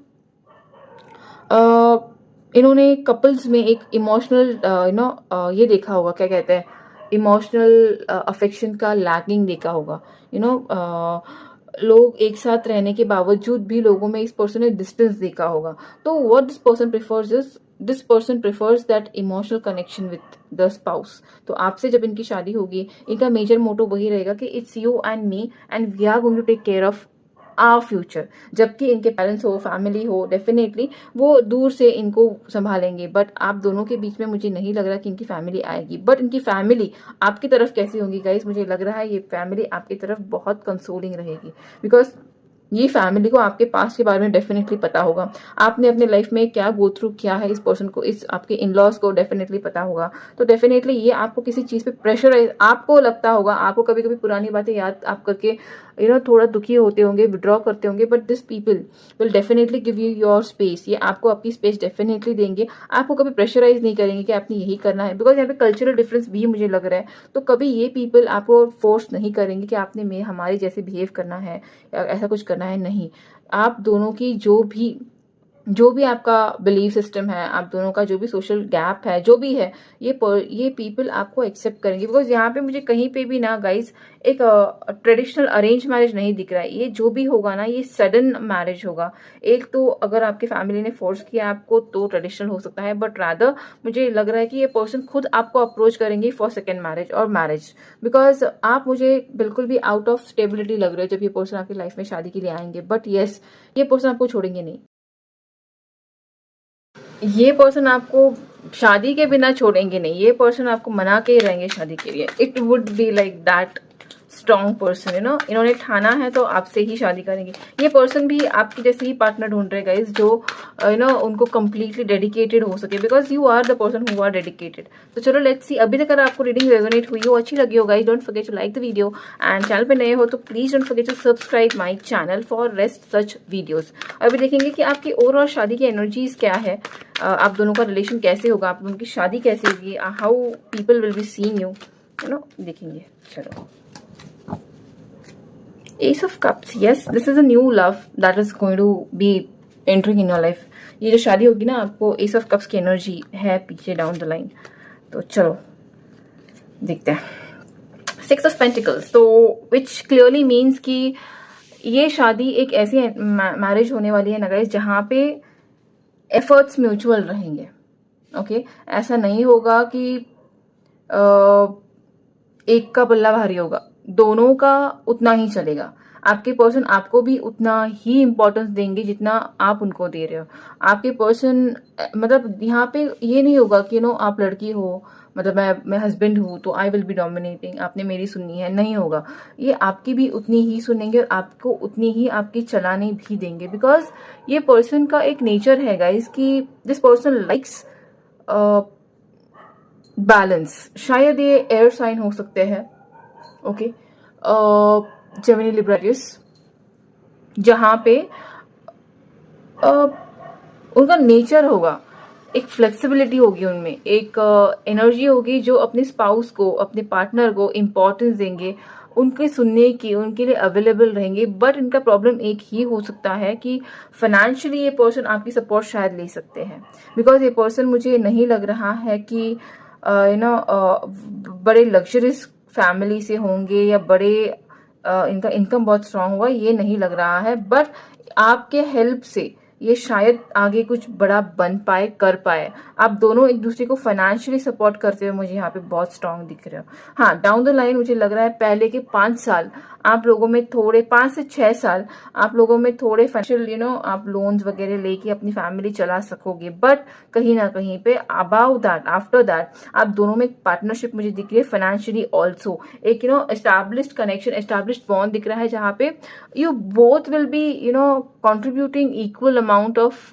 इन्होंने कपल्स में एक इमोशनल ये देखा होगा, क्या कहते हैं, इमोशनल अफेक्शन का लैकिंग देखा होगा। लोग एक साथ रहने के बावजूद भी लोगों में इस पर्सन ने डिस्टेंस देखा होगा। तो what this person prefers is, this person prefers that emotional connection with the spouse. तो आपसे जब इनकी शादी होगी, इनका मेजर मोटो वही रहेगा कि it's you and me and we are going to take care of our future. जबकि इनके पेरेंट्स हो, फैमिली हो, डेफिनेटली वो दूर से इनको संभालेंगे, बट आप दोनों के बीच में मुझे नहीं लग रहा कि इनकी फैमिली आएगी। बट इनकी फैमिली आपकी तरफ कैसी होंगी गाइस, मुझे लग रहा है ये फैमिली आपकी तरफ बहुत कंसोलिंग रहेगी, बिकॉज ये फैमिली को आपके पास के बारे में डेफिनेटली पता होगा, आपने अपने लाइफ में क्या गो थ्रू किया है, इस पर्सन को, इस आपके इन लॉज को डेफिनेटली पता होगा। तो डेफिनेटली ये आपको किसी चीज पे प्रेशर, आपको लगता होगा, आपको कभी कभी पुरानी बातें याद आप करके थोड़ा दुखी होते होंगे, विड्रॉ करते होंगे, but this people will definitely give you your space. ये आपको आपकी स्पेस डेफिनेटली देंगे, आपको कभी प्रेशराइज नहीं करेंगे कि आपने यही करना है, बिकॉज यहाँ पे कल्चरल डिफरेंस भी मुझे लग रहा है। तो कभी ये पीपल आपको फोर्स नहीं करेंगे कि आपने में हमारे जैसे बिहेव करना है या ऐसा कुछ करना है, नहीं। आप दोनों की जो भी आपका बिलीफ सिस्टम है, आप दोनों का जो भी सोशल गैप है, जो भी है, ये पीपल आपको एक्सेप्ट करेंगे, बिकॉज यहाँ पे मुझे कहीं पे भी ना गाइस एक ट्रेडिशनल अरेंज मैरिज नहीं दिख रहा है। ये जो भी होगा ना, ये सडन मैरिज होगा। एक तो अगर आपकी फैमिली ने फोर्स किया आपको तो ट्रेडिशनल हो सकता है, बट रादर मुझे लग रहा है कि ये पर्सन खुद आपको अप्रोच करेंगे फॉर सेकेंड मैरिज और मैरिज, बिकॉज आप मुझे बिल्कुल भी आउट ऑफ स्टेबिलिटी लग रहे हो जब ये पर्सन आपकी लाइफ में शादी के लिए आएंगे। बट येस, ये पर्सन आपको छोड़ेंगे नहीं, ये पर्सन आपको शादी के बिना छोड़ेंगे नहीं, ये पर्सन आपको मना के ही रहेंगे शादी के लिए। It would be like that strong person, इन्होंने ठाना है तो आपसे ही शादी करेंगे। ये पर्सन भी आपकी जैसे ही पार्टनर ढूंढ रहे गाइस, जो उनको कंप्लीटली डेडिकेटेड हो सके, because you are the person who are dedicated. तो चलो लेट्स सी। अभी तक अगर आपको रीडिंग रेजोनेट हुई हो, अच्छी लगी हो guys, don't forget to like the video, and channel पे नए हो तो please don't forget to subscribe my channel for rest such videos. अभी देखेंगे कि आपकी ओवरऑल शादी की एनर्जीज क्या है, आप दोनों का रिलेशन कैसे होगा, आप दोनों की शादी कैसे होगी, how people will be seeing you, देखेंगे। चलो, Ace of Cups, yes, this is a new love that is going to be entering in your life. ये जो शादी होगी ना, आपको Ace of Cups की एनर्जी है पीछे डाउन द लाइन। तो चलो देखते हैं। Six of Pentacles, तो which clearly means कि ये शादी एक ऐसी मैरिज होने वाली है ना गाइस, जहाँ पे एफर्ट्स म्यूचुअल रहेंगे। ओके, ऐसा नहीं होगा कि एक का पल्ला भारी होगा, दोनों का उतना ही चलेगा। आपके पर्सन आपको भी उतना ही इम्पोर्टेंस देंगे जितना आप उनको दे रहे हो। आपके पर्सन मतलब यहाँ पे ये नहीं होगा कि आप लड़की हो, मतलब मैं हस्बैंड हूँ तो आई विल बी डोमिनेटिंग, आपने मेरी सुननी है, नहीं होगा। ये आपकी भी उतनी ही सुनेंगे और आपको उतनी ही आपकी चलाने भी देंगे, बिकॉज ये पर्सन का एक नेचर है गाइस कि दिस पर्सन लाइक्स बैलेंस। शायद ये एयर साइन हो सकते हैं, ओके, जेमिनी लिब्रेरियस, जहाँ पे उनका नेचर होगा, एक फ्लेक्सिबिलिटी होगी उनमें, एक एनर्जी होगी जो अपने स्पाउस को, अपने पार्टनर को इम्पोर्टेंस देंगे, उनके सुनने की, उनके लिए अवेलेबल रहेंगे। बट इनका प्रॉब्लम एक ही हो सकता है कि फाइनेंशियली ये पर्सन आपकी सपोर्ट शायद ले सकते हैं, बिकॉज ये पर्सन मुझे नहीं लग रहा है कि बड़े लग्जरियस फैमिली से होंगे या बड़े इनका इनकम बहुत स्ट्रांग होगा, ये नहीं लग रहा है। बट आपके हेल्प से ये शायद आगे कुछ बड़ा बन पाए, कर पाए। आप दोनों एक दूसरे को फाइनेंशियली सपोर्ट करते हुए मुझे यहाँ पे बहुत स्ट्रांग दिख रहे हो। हाँ, डाउन द लाइन मुझे लग रहा है पहले के 5 साल आप लोगों में थोड़े, 5 से 6 साल आप लोगों में थोड़े फाइनेंशियल आप लोन्स वगैरह लेके अपनी फैमिली चला सकोगे। बट कहीं ना कहीं पे अबाउ दैट, आफ्टर दैट, आप दोनों में एक पार्टनरशिप मुझे दिख रही है फाइनेंशियली ऑल्सो। एक एस्टैब्लिश्ड कनेक्शन, एस्टैब्लिश्ड बॉन्ड दिख रहा है, जहाँ पे you both will be contributing equal amount of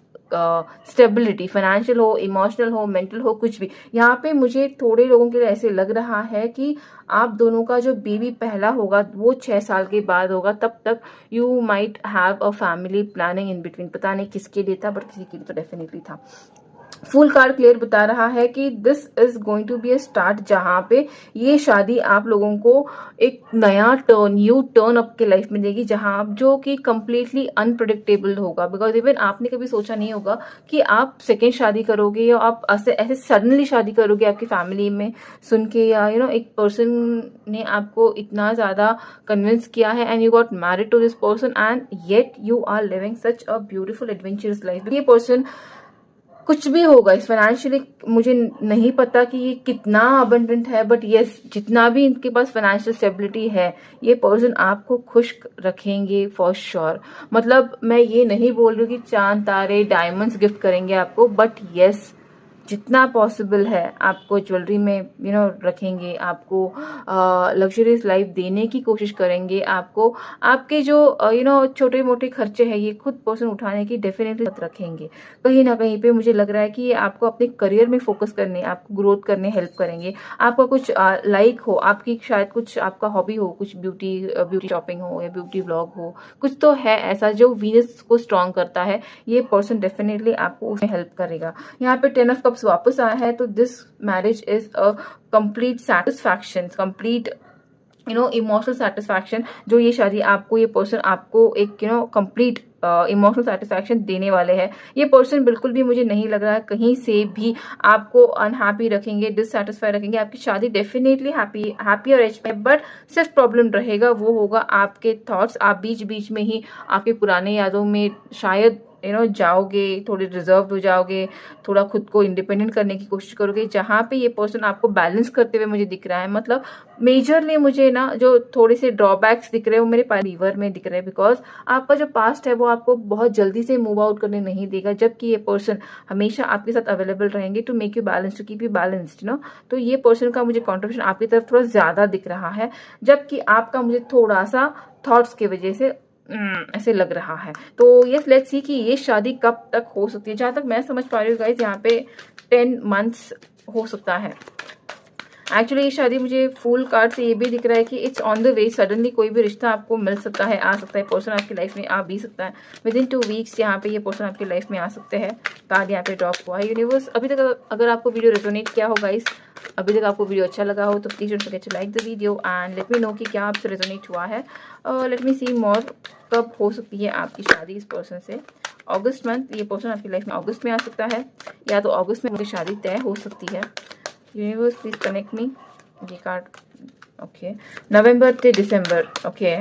stability, financial हो, इमोशनल हो, मेंटल हो, कुछ भी। यहाँ पे मुझे थोड़े लोगों के लिए ऐसे लग रहा है कि आप दोनों का जो बेबी पहला होगा वो 6 साल के बाद होगा, तब तक you might have a family planning in between. पता नहीं किसके लिए था, बट किसी के लिए तो डेफिनेटली था। फुल कार्ड क्लियर बता रहा है कि this is going to be a start, जहां पे ये शादी आप लोगों को एक नया टर्न, यू टर्न अप के लाइफ में देगी, जहां आप, जो कि कंप्लीटली अनप्रेडिक्टेबल होगा। बिकॉज इवन आपने कभी सोचा नहीं होगा कि आप सेकेंड शादी करोगे या आप ऐसे सडनली शादी करोगे आपकी फैमिली में सुन के, या एक पर्सन ने आपको इतना ज्यादा कन्विंस किया है and you got married to this person and yet you are living such a beautiful adventurous life. ये पर्सन कुछ भी होगा इस फाइनेंशियली, मुझे नहीं पता कि ये कितना अबंडेंट है, बट यस, जितना भी इनके पास फाइनेंशियल स्टेबिलिटी है, ये पर्सन आपको खुश रखेंगे फॉर श्योर। मतलब मैं ये नहीं बोल रही हूँ कि चांद तारे डायमंड्स गिफ्ट करेंगे आपको, बट यस, जितना पॉसिबल है आपको ज्वेलरी में रखेंगे, आपको लग्जरियस लाइफ देने की कोशिश करेंगे, आपको आपके जो छोटे मोटे खर्चे हैं ये खुद पर्सन उठाने की डेफिनेटली रखेंगे। कहीं ना कहीं पे मुझे लग रहा है कि ये आपको अपने करियर में फोकस करने, आपको ग्रोथ करने हेल्प करेंगे। आपका कुछ लाइक हो, आपकी शायद कुछ आपका हॉबी हो, कुछ ब्यूटी शॉपिंग हो या ब्यूटी व्लॉग हो, कुछ तो है ऐसा जो वीनस को स्ट्रॉन्ग करता है, ये पर्सन डेफिनेटली आपको उसमें हेल्प करेगा। यहाँ पे 10 ऑफ कप्स वापस आया है, तो this marriage is a complete satisfaction, complete emotional satisfaction. जो ये शादी आपको, ये पर्सन आपको एक कंप्लीट इमोशनल सेटिस्फैक्शन देने वाले हैं। ये पर्सन बिल्कुल भी मुझे नहीं लग रहा है कहीं से भी आपको अनहैप्पी रखेंगे, डिससेटिस्फाई रखेंगे। आपकी शादी डेफिनेटली हैप्पी और एज में, बट सिर्फ प्रॉब्लम रहेगा वो होगा आपके थॉट्स। आप बीच बीच में ही आपके पुराने यादों में शायद जाओगे, थोड़े रिजर्व हो जाओगे, थोड़ा खुद को इंडिपेंडेंट करने की कोशिश करोगे, जहाँ पे ये पर्सन आपको बैलेंस करते हुए मुझे दिख रहा है। मतलब मेजरली मुझे ना जो थोड़े से ड्रॉबैक्स दिख रहे हैं वो मेरे लीवर में दिख रहे हैं, बिकॉज आपका जो पास्ट है वो आपको बहुत जल्दी से मूव आउट करने नहीं देगा, जबकि ये पर्सन हमेशा आपके साथ अवेलेबल रहेंगे to make you balance, to keep you balanced तो ये पर्सन का मुझे कॉन्ट्रीब्यूशन आपकी तरफ थोड़ा ज्यादा दिख रहा है, जबकि आपका मुझे थोड़ा सा थॉट्स की वजह से ऐसे लग रहा है। तो यस, लेट्स सी कि ये शादी कब तक हो सकती है। जहां तक मैं समझ पा रही हूँ गाइज, यहाँ पे 10 मंथ्स हो सकता है। एक्चुअली ये शादी मुझे फुल कार्ड से ये भी दिख रहा है कि it's on the way. Suddenly कोई भी रिश्ता आपको मिल सकता है, आ सकता है, पर्सन आपकी लाइफ में आ भी सकता है। विद इन 2 वीक्स यहाँ पे ये पर्सन आपकी लाइफ में आ सकते हैं। कार्ड यहाँ पे ड्रॉप हुआ है यूनिवर्स। अभी तक अगर आपको वीडियो रेजोनेट किया हो गाइस, अभी तक आपको वीडियो अच्छा लगा हो, तो please don't forget to like the video and let me know कि क्या आपसे रेजोनेट हुआ है। लेट मी सी मोर, कब हो सकती है आपकी शादी इस पर्सन से। अगस्त मंथ, ये पर्सन आपकी लाइफ में अगस्त में आ सकता है, या तो अगस्त में उनकी शादी तय हो सकती है। यूनिवर्स प्लीज कनेक्ट मी। ये कार्ड ओके, नवंबर से दिसंबर, ओके।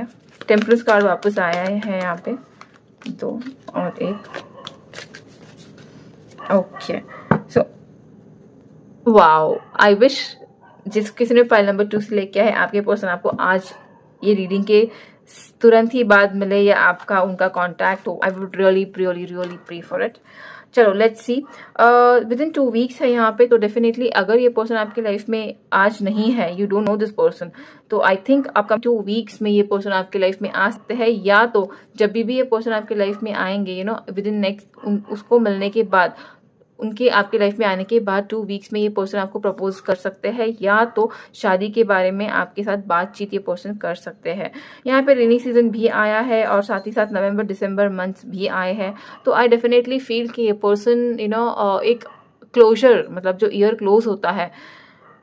टेम्परेंस कार्ड वापस आया है यहाँ पे, 2 और 1, okay. So wow, I wish जिस किसी ने फाइल नंबर 2 से लेके है, आपके पर्सन आपको आज ये रीडिंग के तुरंत ही बाद मिले या आपका उनका कॉन्टैक्ट हो। I would really really really pray for it. चलो let's see, within 2 weeks है यहाँ पे, तो डेफिनेटली अगर ये पर्सन आपकी लाइफ में आज नहीं है, you don't know this person, तो आई थिंक आपका 2 वीक्स में ये पर्सन आपकी लाइफ में आ सकते हैं, या तो जब भी ये पर्सन आपकी लाइफ में आएंगे, विद इन नेक्स्ट उसको मिलने के बाद, उनके आपकी लाइफ में आने के बाद 2 वीक्स में ये पर्सन आपको प्रपोज कर सकते हैं, या तो शादी के बारे में आपके साथ बातचीत ये पर्सन कर सकते हैं। यहाँ पे रेनी सीजन भी आया है और साथ ही साथ नवंबर दिसंबर मंथ्स भी आए हैं, तो आई डेफिनेटली फील कि ये पर्सन एक क्लोजर, मतलब जो ईयर क्लोज होता है,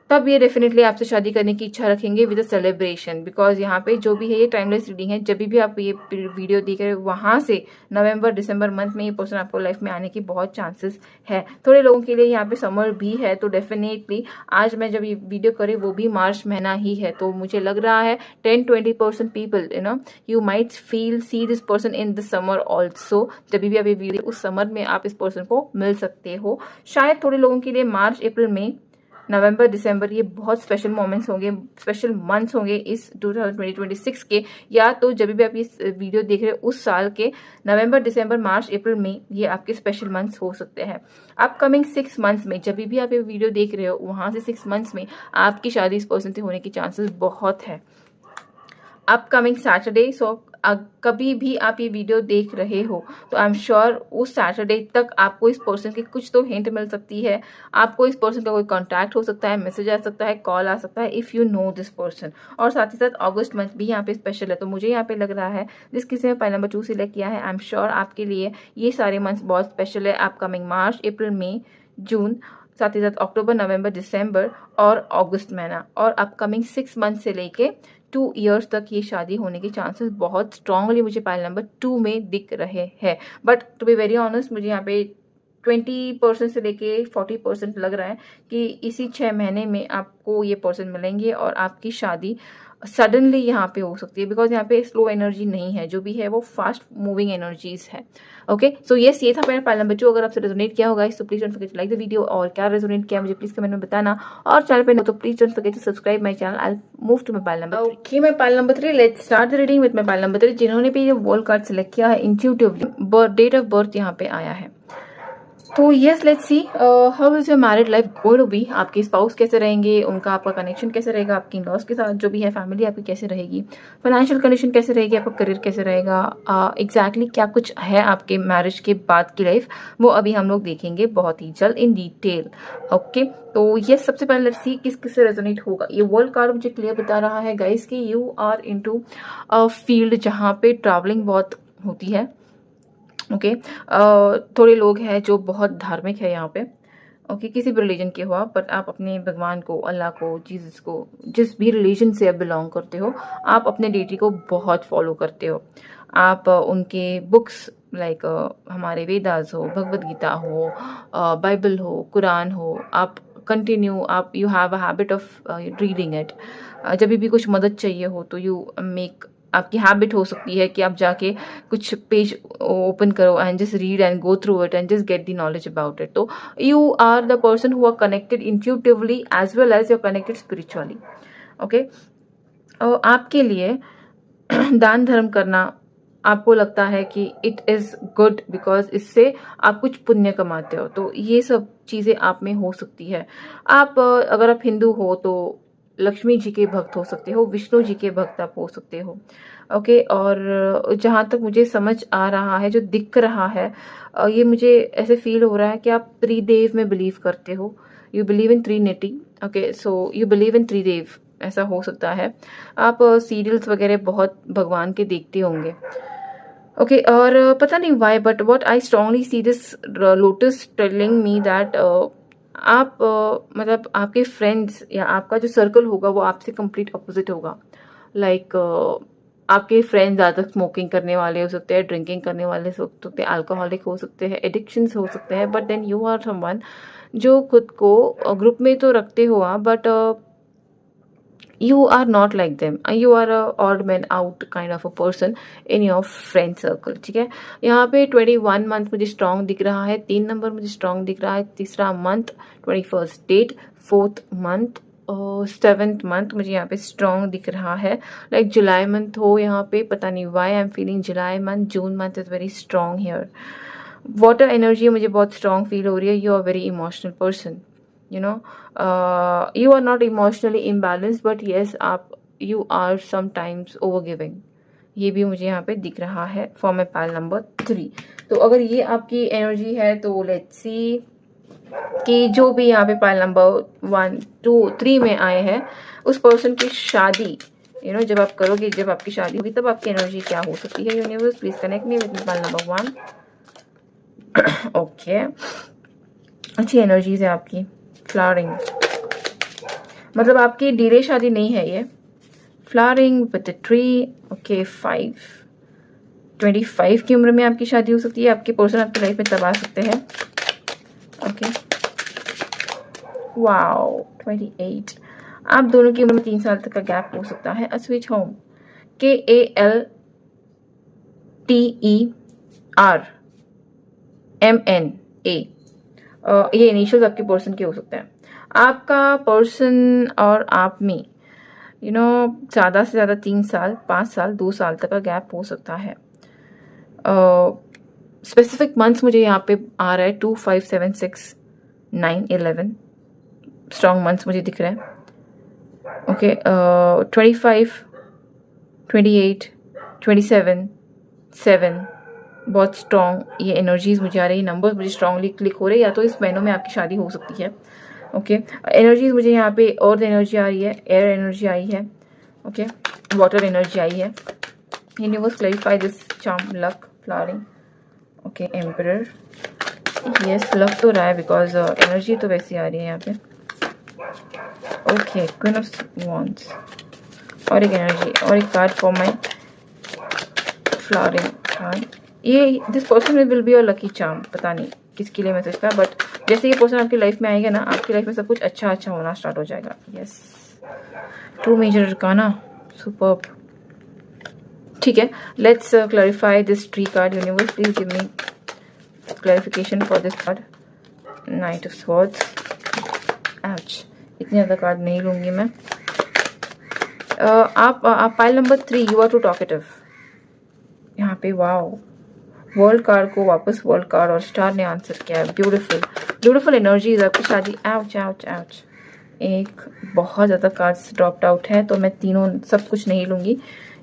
तब ये डेफिनेटली आपसे शादी करने की इच्छा रखेंगे विद अ सेलिब्रेशन। बिकॉज यहाँ पे जो भी है ये टाइमलेस रीडिंग है, जब भी आप ये वीडियो देख रहे हो वहाँ से नवंबर दिसंबर मंथ में ये पर्सन आपको लाइफ में आने की बहुत चांसेस है। थोड़े लोगों के लिए यहाँ पे समर भी है, तो डेफिनेटली आज मैं जब ये वीडियो करी वो भी मार्च महीना ही है, तो मुझे लग रहा है 10-20% people you might feel C this person in the summer also. जब भी आप ये वीडियो उस समर में आप इस पर्सन को मिल सकते हो। शायद थोड़े लोगों के लिए मार्च अप्रैल में नवंबर दिसंबर ये बहुत स्पेशल मोमेंट्स होंगे, स्पेशल मंथ्स होंगे इस 2026 के, या तो जब भी आप ये वीडियो देख रहे हो उस साल के नवंबर दिसंबर मार्च अप्रैल में ये आपके स्पेशल मंथ्स हो सकते हैं। अपकमिंग 6 मंथ्स में जब भी आप ये वीडियो देख रहे हो वहाँ से 6 मंथ्स में आपकी शादी इस पर्सन से होने की चांसेस बहुत है। अपकमिंग सैटरडे, सो कभी भी आप ये वीडियो देख रहे हो तो आई एम श्योर उस सैटरडे तक आपको इस पर्सन की कुछ तो हिंट मिल सकती है, आपको इस पर्सन का कोई कांटेक्ट हो सकता है, मैसेज आ सकता है, कॉल आ सकता है, if you know this person. और साथ ही साथ अगस्त मंथ भी यहाँ पे स्पेशल है, तो मुझे यहाँ पे लग रहा है जिस किसी ने फाइल नंबर 2 सिलेक्ट किया है, आई एम श्योर आपके लिए ये सारे मंथ्स बहुत स्पेशल है। अपकमिंग मार्च अप्रैल मई जून, साथ ही साथ अक्टूबर नवंबर दिसंबर और अगस्त महीना, और अपकमिंग 6 मंथ से लेके 2 इयर्स तक ये शादी होने के चांसेस बहुत स्ट्रांगली मुझे पाइल नंबर 2 में दिख रहे हैं। But to be very honest मुझे यहाँ पे 20% से लेके 40% लग रहा है कि इसी 6 महीने में आपको ये पर्सन मिलेंगे और आपकी शादी सडनली यहाँ पे हो सकती है, बिकॉज यहाँ पे स्लो एनर्जी नहीं है, जो भी है वो फास्ट मूविंग एनर्जीज है। ओके, सो यस, ये था मेरा पाइल नंबर 2। अगर आपसे रेजोनेट किया होगा तो please don't forget to like the video, और क्या रेजोनेट किया मुझे प्लीज कमेंट में बताना, और चैनल पे नहीं तो please don't forget to subscribe my channel. I move to my pile number 3। Okay, my pile number 3, let's start the reading with my pile number 3। जिन्होंने भी ये वॉल कार्ड सिलेक्ट किया है, इंट्यूटिवली डेट ऑफ बर्थ यहाँ पे आया है, तो yes let's see how is your married life going to be. आपके स्पाउस कैसे रहेंगे, उनका आपका कनेक्शन कैसे रहेगा, आपकी इन-लॉज के साथ जो भी है फैमिली आपकी कैसे रहेगी, फाइनेंशियल कंडीशन कैसे रहेगी, आपका करियर कैसे रहेगा, एग्जैक्टली क्या कुछ है आपके मैरिज के बाद की लाइफ, वो अभी हम लोग देखेंगे बहुत ही जल्द इन डिटेल। ओके, तो ये सबसे पहले लेट्स सी किस किस से रेजोनेट होगा। ये वर्ल्ड कार्ड मुझे क्लियर बता रहा है गाइस कि you are into a field जहाँ पे ट्रैवलिंग बहुत होती है। ओके, थोड़े लोग हैं जो बहुत धार्मिक है यहाँ पे। ओके, किसी भी रिलीजन के हो आप, बट आप अपने भगवान को, अल्लाह को, जीसस को, जिस भी रिलीजन से आप बिलोंग करते हो, आप अपने डेटी को बहुत फॉलो करते हो। आप उनके बुक्स लाइक हमारे वेदास हो, भगवद गीता हो, बाइबल हो, कुरान हो, आप कंटिन्यू, आप you have a habit of reading it. जब भी कुछ मदद चाहिए हो तो यू मेक, आपकी हैबिट हो सकती है कि आप जाके कुछ पेज ओपन करो and just read and go through it and just get the knowledge about it. तो you are the person who are connected intuitively as well as you are connected spiritually. Okay, आपके लिए दान धर्म करना आपको लगता है कि इट इज़ गुड बिकॉज इससे आप कुछ पुण्य कमाते हो, तो ये सब चीज़ें आप में हो सकती है। आप अगर आप हिंदू हो तो लक्ष्मी जी के भक्त हो सकते हो, विष्णु जी के भक्त आप हो सकते हो। ओके, और जहाँ तक मुझे समझ आ रहा है, जो दिख रहा है, ये मुझे ऐसे फील हो रहा है कि आप त्रिदेव में बिलीव करते हो, you believe in trinity. Okay, so you believe in Tridev, ऐसा हो सकता है। आप सीरियल्स वगैरह बहुत भगवान के देखते होंगे। ओके, और पता नहीं why but what I strongly see this lotus telling me that आप मतलब आपके फ्रेंड्स या आपका जो सर्कल होगा वो आपसे कंप्लीट अपोजिट होगा। लाइक आपके फ्रेंड्स ज़्यादा स्मोकिंग करने वाले हो सकते हैं, ड्रिंकिंग करने वाले हो सकते हैं, अल्कोहलिक हो सकते हैं, एडिक्शंस हो सकते हैं, but then you are someone जो खुद को ग्रुप में तो रखते हो आप, but you are not like them, you are a odd man out kind of a person in your friend circle। ठीक है, यहाँ पे 21 मंथ मुझे स्ट्रॉन्ग दिख रहा है, 3 नंबर मुझे स्ट्रॉन्ग दिख रहा है, तीसरा month, 21st date, 4th month, 7th month मुझे यहाँ पे स्ट्रॉन्ग दिख रहा है, लाइक जुलाई मंथ हो यहाँ पे, पता नहीं why I am feeling July month, June month is very strong here. Water energy मुझे बहुत स्ट्रॉन्ग फील हो रही है। You are very emotional person, you know, you are not emotionally imbalance but yes आप you are sometimes over giving, ये भी मुझे यहाँ पे दिख रहा है फॉर माई पाइल नंबर 3। तो अगर ये आपकी एनर्जी है तो लेट्स सी कि जो भी यहाँ पे पाइल नंबर 1 2 3 में आए हैं उस पर्सन की शादी, यू नो, जब आप करोगे, जब आपकी शादी होगी तब आपकी एनर्जी क्या हो सकती है। Universe please connect me with pile number 1। Okay, अच्छी एनर्जीज है आपकी। फ्लावरिंग मतलब आपकी डिले शादी नहीं है ये। Flowering with the tree. Okay, 25 की उम्र में आपकी शादी हो सकती है। आपके पर्सन आपकी लाइफ में तब आ सकते हैं। Okay, wow, 28। आप दोनों की उम्र में 3 साल तक का गैप हो सकता है। अ स्विच होम, KALTERMNA, ये इनिशियल्स आपके पर्सन के हो सकते हैं। आपका पर्सन और आप में यू नो ज़्यादा से ज़्यादा 3 साल, 5 साल, 2 साल तक का गैप हो सकता है। स्पेसिफिक मंथ्स मुझे यहाँ पे आ रहा है 2, 5, 7, 6, 9, 11 स्ट्रॉन्ग मंथ्स मुझे दिख रहे हैं। ओके, 25, 28, 27, 7 बहुत स्ट्रॉन्ग ये एनर्जीज मुझे आ रही है। नंबर्स मुझे स्ट्रांगली क्लिक हो रहे हैं, या तो इस महीनों में आपकी शादी हो सकती है। ओके, एनर्जीज मुझे यहाँ पे अर्थ एनर्जी आ रही है, एयर एनर्जी आई है, ओके, वाटर एनर्जी आई है। Universe clarify this charm, luck, flowering. Okay, emperor, yes luck तो रहा है बिकॉज एनर्जी तो वैसी आ रही है यहाँ पे। ओके, क्वीन ऑफ वॉन्ड्स और एक एनर्जी और एक card for my flowering card. ये this person will be your lucky charm, पता नहीं किसके लिए मैसेज था, बट जैसे ये पर्सन आपकी लाइफ में आएगा ना, आपकी लाइफ में सब कुछ अच्छा अच्छा होना स्टार्ट हो जाएगा। Yes, 2 major arcana, superb. ठीक है, let's clarify this tree card. Universe please give me clarification for this card. Knight of swords, ouch, इतने ज़्यादा कार्ड नहीं लूँगी मैं। आप pile number 3, you are too talkative यहाँ पे। वाओ, वर्ल्ड कार्ड को वापस वर्ल्ड कार्ड और स्टार ने आंसर किया है। ब्यूटीफुल ब्यूटीफुल एनर्जीज आपकी शादी। आउच आउच आउच, एक बहुत ज़्यादा कार्ड्स ड्रॉप्ड आउट है, तो मैं तीनों सब कुछ नहीं लूँगी।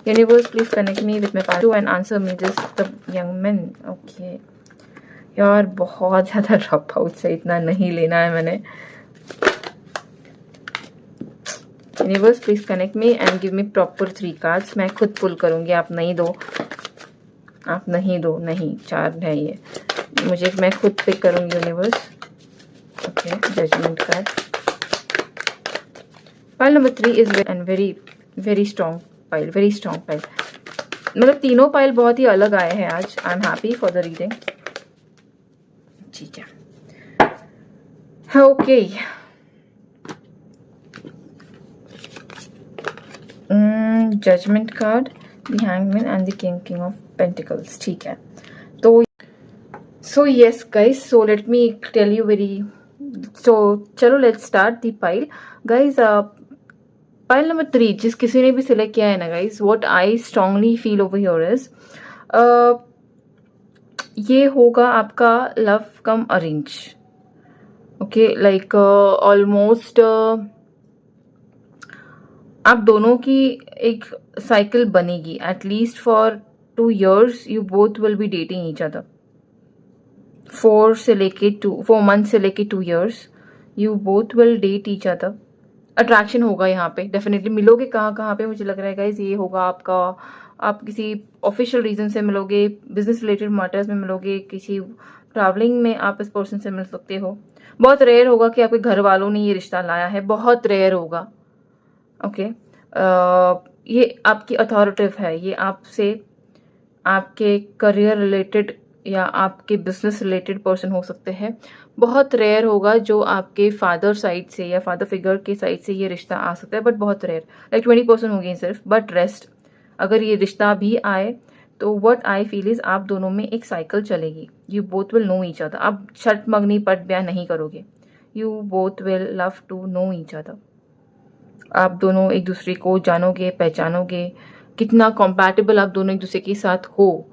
Universe please connect me with my partner and answer me this the young man. Okay यार, बहुत ज़्यादा ड्रॉप आउट से, इतना नहीं लेना है मैंने। Universe please connect me and give me proper 3 cards. मैं खुद पुल करूँगी, आप नहीं दो, आप नहीं दो, नहीं 4 है ये, मुझे, मैं खुद पिक करूँगी universe. Okay, judgment card. Pile number 3 is and very very strong pile, very strong pile. मतलब तीनों पाइल बहुत ही अलग आए हैं आज। I am happy for the reading. ठीक है, okay, judgment card, the hangman and the king of pentacles. ठीक है, तो so yes guys, so let me tell you very, so चलो let's start the pile guys. Pile number 3 जिस किसी ने भी सिलेक्ट किया है ना guys, what I strongly feel over here is ये होगा आपका love come arrange. Okay, like almost आप दोनों की एक साइकिल बनेगी। At least for 2 years you both will be dating each other. 4 months से लेके 2 years you both will date each other. Attraction होगा यहाँ पे, डेफिनेटली मिलोगे। कहाँ कहाँ पे मुझे लग रहा है गाइज, ये होगा आपका, आप किसी ऑफिशियल रीजन से मिलोगे, बिजनेस रिलेटेड मैटर्स में मिलोगे, किसी ट्रैवलिंग में आप इस पर्सन से मिल सकते हो। बहुत रेयर होगा कि आपके घर वालों ने ये रिश्ता लाया है, बहुत रेयर होगा। ओके, ये आपकी अथॉरिटिव है, ये आपसे आपके करियर रिलेटेड या आपके बिजनेस रिलेटेड पर्सन हो सकते हैं। बहुत रेयर होगा जो आपके फादर साइड से या फादर फिगर के साइड से ये रिश्ता आ सकता है, बट बहुत रेयर, लाइक 20% होगी सिर्फ। बट रेस्ट, अगर ये रिश्ता भी आए तो व्हाट आई फील इज आप दोनों में एक साइकिल चलेगी। You both will know each other. आप शर्त मगनी पट ब्याह नहीं करोगे, you both will love to know each other. आप दोनों एक दूसरे को जानोगे, पहचानोगे, कितना कॉम्पैटिबल आप दोनों एक दूसरे के साथ हो,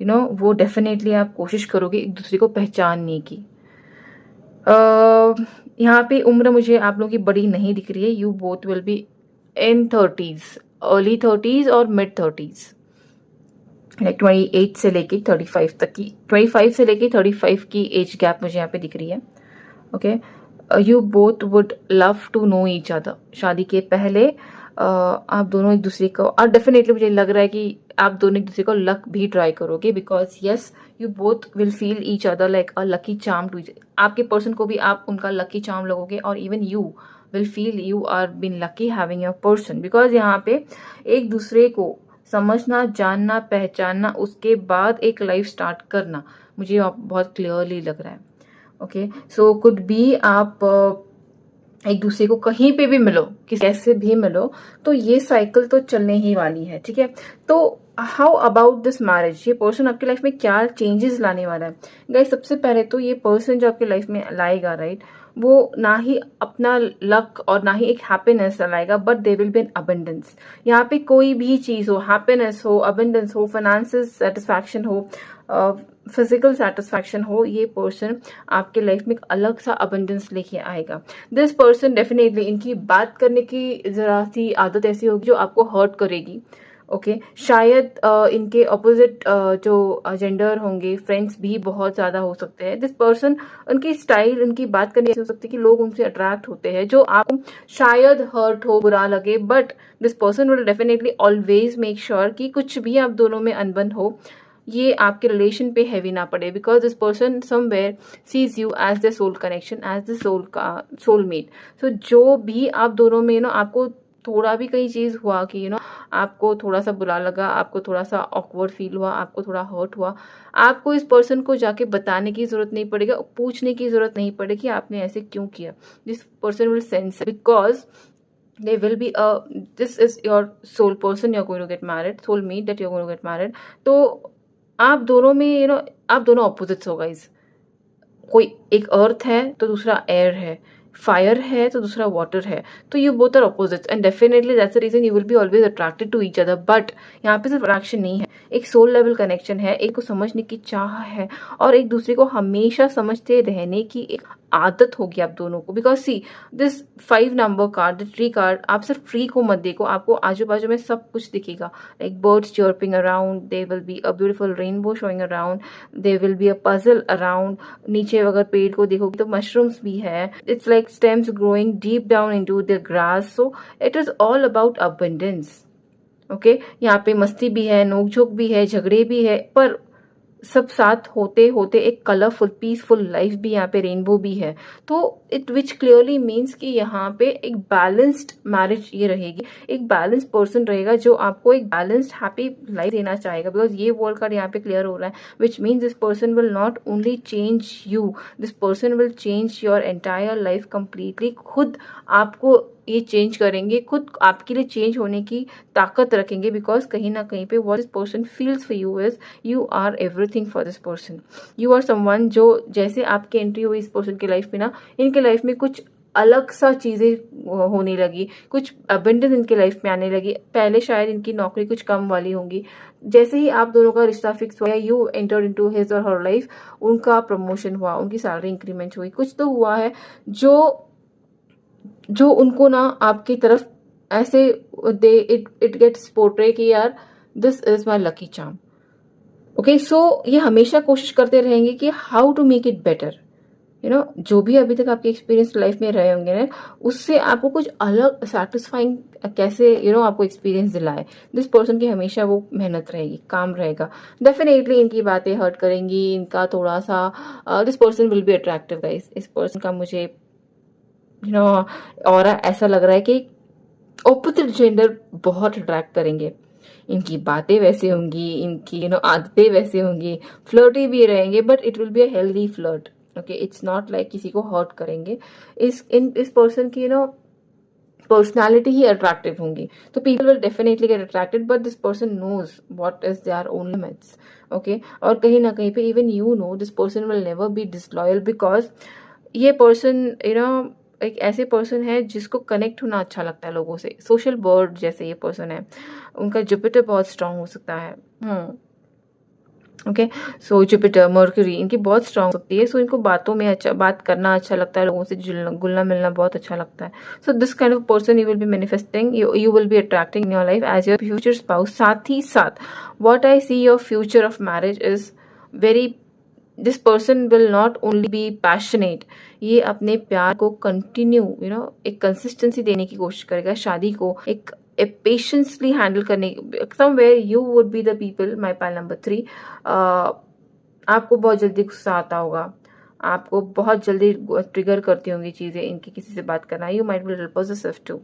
वो डेफिनेटली आप कोशिश करोगे एक दूसरे को पहचानने की। यहाँ पे उम्र मुझे आप लोगों की बड़ी नहीं दिख रही है। You both will be in 30s, early 30s और मिड 30s, लाइक 28 से लेके 35 तक की, 25 से लेके 35 की एज गैप मुझे यहाँ पे दिख रही है। Okay, you both would love to know each other. शादी के पहले आप दोनों एक दूसरे को, और डेफिनेटली मुझे लग रहा है कि आप दोनों एक दूसरे को लक भी ट्राई करोगे, because yes, you both will feel each other like a lucky charm too. आपके पर्सन को भी आप उनका लकी चार्म लगोगे, और even you will feel you are been lucky having your person, because यहाँ पे एक दूसरे को समझना, जानना, पहचानना, उसके बाद एक लाइफ स्टार्ट करना मुझे बहुत क्लियरली लग रहा है। ओके, सो कुड बी आप एक दूसरे को कहीं पे भी मिलो, कैसे भी मिलो, तो ये साइकिल तो चलने ही वाली है, ठीक है। तो हाउ अबाउट दिस मैरिज, ये पर्सन आपकी लाइफ में क्या चेंजेस लाने वाला है गाइस। सबसे पहले तो ये पर्सन जो आपकी लाइफ में लाएगा, राइट, वो ना ही अपना लक और ना ही एक हैप्पीनेस लाएगा, but they will B N abundance. यहाँ पे कोई भी चीज हो, हैप्पीनेस हो, अबंडेंस हो, फाइनेंशियल सेटिस्फैक्शन हो, फिजिकल सेटिस्फैक्शन हो, ये पर्सन आपके लाइफ में एक अलग सा अबंडेंस लेके आएगा। दिस पर्सन डेफिनेटली, इनकी बात करने की जरा सी आदत ऐसी होगी जो आपको हर्ट करेगी। ओके, शायद इनके ऑपोजिट जो जेंडर होंगे, फ्रेंड्स भी बहुत ज़्यादा हो सकते हैं। दिस पर्सन, उनकी स्टाइल, उनकी बात करने ऐसी हो सकती है कि लोग उनसे अट्रैक्ट होते हैं, जो आपको शायद हर्ट हो, बुरा लगे, but this person will definitely always make sure कि कुछ भी आप दोनों में अनबन हो, ये आपके रिलेशन पे हैवी ना पड़े, because this person somewhere sees you as the soul connection, as the soul का सोलमेट। सो जो भी आप दोनों में आपको थोड़ा भी कहीं चीज हुआ कि आपको थोड़ा सा बुरा लगा, आपको थोड़ा सा ऑकवर्ड फील हुआ, आपको थोड़ा हर्ट हुआ, आपको इस पर्सन को जाके बताने की जरूरत नहीं पड़ेगा, पूछने की जरूरत नहीं पड़ेगी आपने ऐसे क्यों किया। This person will sense, because they will be this is your soul person you're going to get married, soul mate that you're going to get married। तो आप दोनों में आप दोनों ऑपोजिट्स हो गाइस। कोई एक अर्थ है तो दूसरा एयर है, फायर है तो दूसरा वाटर है, तो you both are opposites, and definitely that's the reason you will be always attracted to each other. But यहाँ पे सिर्फ अट्रैक्शन नहीं है, एक सोल लेवल कनेक्शन है, एक को समझने की चाह है, और एक दूसरे को हमेशा समझते रहने की एक आदत होगी आप दोनों को। Because see this 5 number card, the tree card, आप सिर्फ ट्री को मत देखो, आपको आजू बाजू में सब कुछ दिखेगा, like birds chirping around, they will be a beautiful rainbow showing around, they will be a puzzle around. नीचे अगर पेड़ को देखोगे तो मशरूम्स भी है, it's like stems growing deep down into the grass, so it is all about abundance. Okay, यहाँ पे मस्ती भी है, नोकझोंक भी है, झगड़े भी है, पर सब साथ होते होते एक कलरफुल पीसफुल लाइफ भी यहाँ पे, रेनबो भी है। तो इट विच क्लियरली मीन्स कि यहाँ पे एक बैलेंस्ड मैरिज ये रहेगी, एक बैलेंस्ड पर्सन रहेगा जो आपको एक बैलेंस्ड हैप्पी लाइफ देना चाहेगा। बिकॉज ये वर्ल्ड कार्ड यहाँ पे क्लियर हो रहा है, which means this person will not only change you, this person will change your entire life completely. खुद आपको ये चेंज करेंगे, खुद आपके लिए चेंज होने की ताकत रखेंगे, बिकॉज कहीं ना कहीं पे what this person feels for you is you are everything for this person. You are someone जो, जैसे आपकी एंट्री हुई इस पर्सन की लाइफ में ना, इनके लाइफ में कुछ अलग सा चीजें होने लगी, कुछ अबंडेंस इनके लाइफ में आने लगी। पहले शायद इनकी नौकरी कुछ कम वाली होंगी, जैसे ही आप दोनों का रिश्ता फिक्स हुआ, यू एंटर्ड इनटू हिज और हर लाइफ, उनका प्रमोशन हुआ, उनकी सैलरी इंक्रीमेंट हुई, कुछ तो हुआ है जो उनको ना आपकी तरफ ऐसे दे इट गेट्स पोर्ट्रे कि यार this is my lucky charm. Okay, so ये हमेशा कोशिश करते रहेंगे कि how to make it better. जो भी अभी तक आपके एक्सपीरियंस लाइफ में रहे होंगे ना, उससे आपको कुछ अलग सेटिस्फाइंग कैसे आपको एक्सपीरियंस दिलाए, दिस पर्सन की हमेशा वो मेहनत रहेगी, काम रहेगा। डेफिनेटली इनकी बातें हर्ट करेंगी, इनका थोड़ा सा this person will be attractive guys. इस पर्सन का मुझे और ऐसा लग रहा है कि ऑपोजिट जेंडर बहुत अट्रैक्ट करेंगे, इनकी बातें वैसे होंगी, इनकी आदतें वैसे होंगी, फ्लर्टी भी रहेंगे, but it will be a healthy flirt. Okay, it's not like किसी को हर्ट करेंगे। इस पर्सन की पर्सनालिटी ही अट्रैक्टिव होंगी, तो people will definitely get attracted, but this person knows what is their own limits. Okay, और कहीं ना कहीं पे even this person will never be disloyal, because ये पर्सन एक ऐसे पर्सन है जिसको कनेक्ट होना अच्छा लगता है लोगों से, सोशल बर्ड जैसे ये पर्सन है। उनका जुपिटर बहुत स्ट्रांग हो सकता है। ओके, सो जुपिटर, मर्क्यूरी इनकी बहुत स्ट्रांग होती है। सो इनको बातों में अच्छा, बात करना अच्छा लगता है, लोगों से घुलना मिलना बहुत अच्छा लगता है। So this kind of person you will be manifesting, you will be attracting in your life as your future spouse. साथ ही साथ what I see your future of marriage is very, this person will not only be passionate, ये अपने प्यार को continue एक consistency देने की कोशिश करेगा, शादी को एक पेशेंसली हैंडल करने। Somewhere you would be the people, my pile number 3, आपको बहुत जल्दी गुस्सा आता होगा, आपको बहुत जल्दी ट्रिगर करती होंगी चीज़ें इनकी, किसी से बात करना। You might be positive too,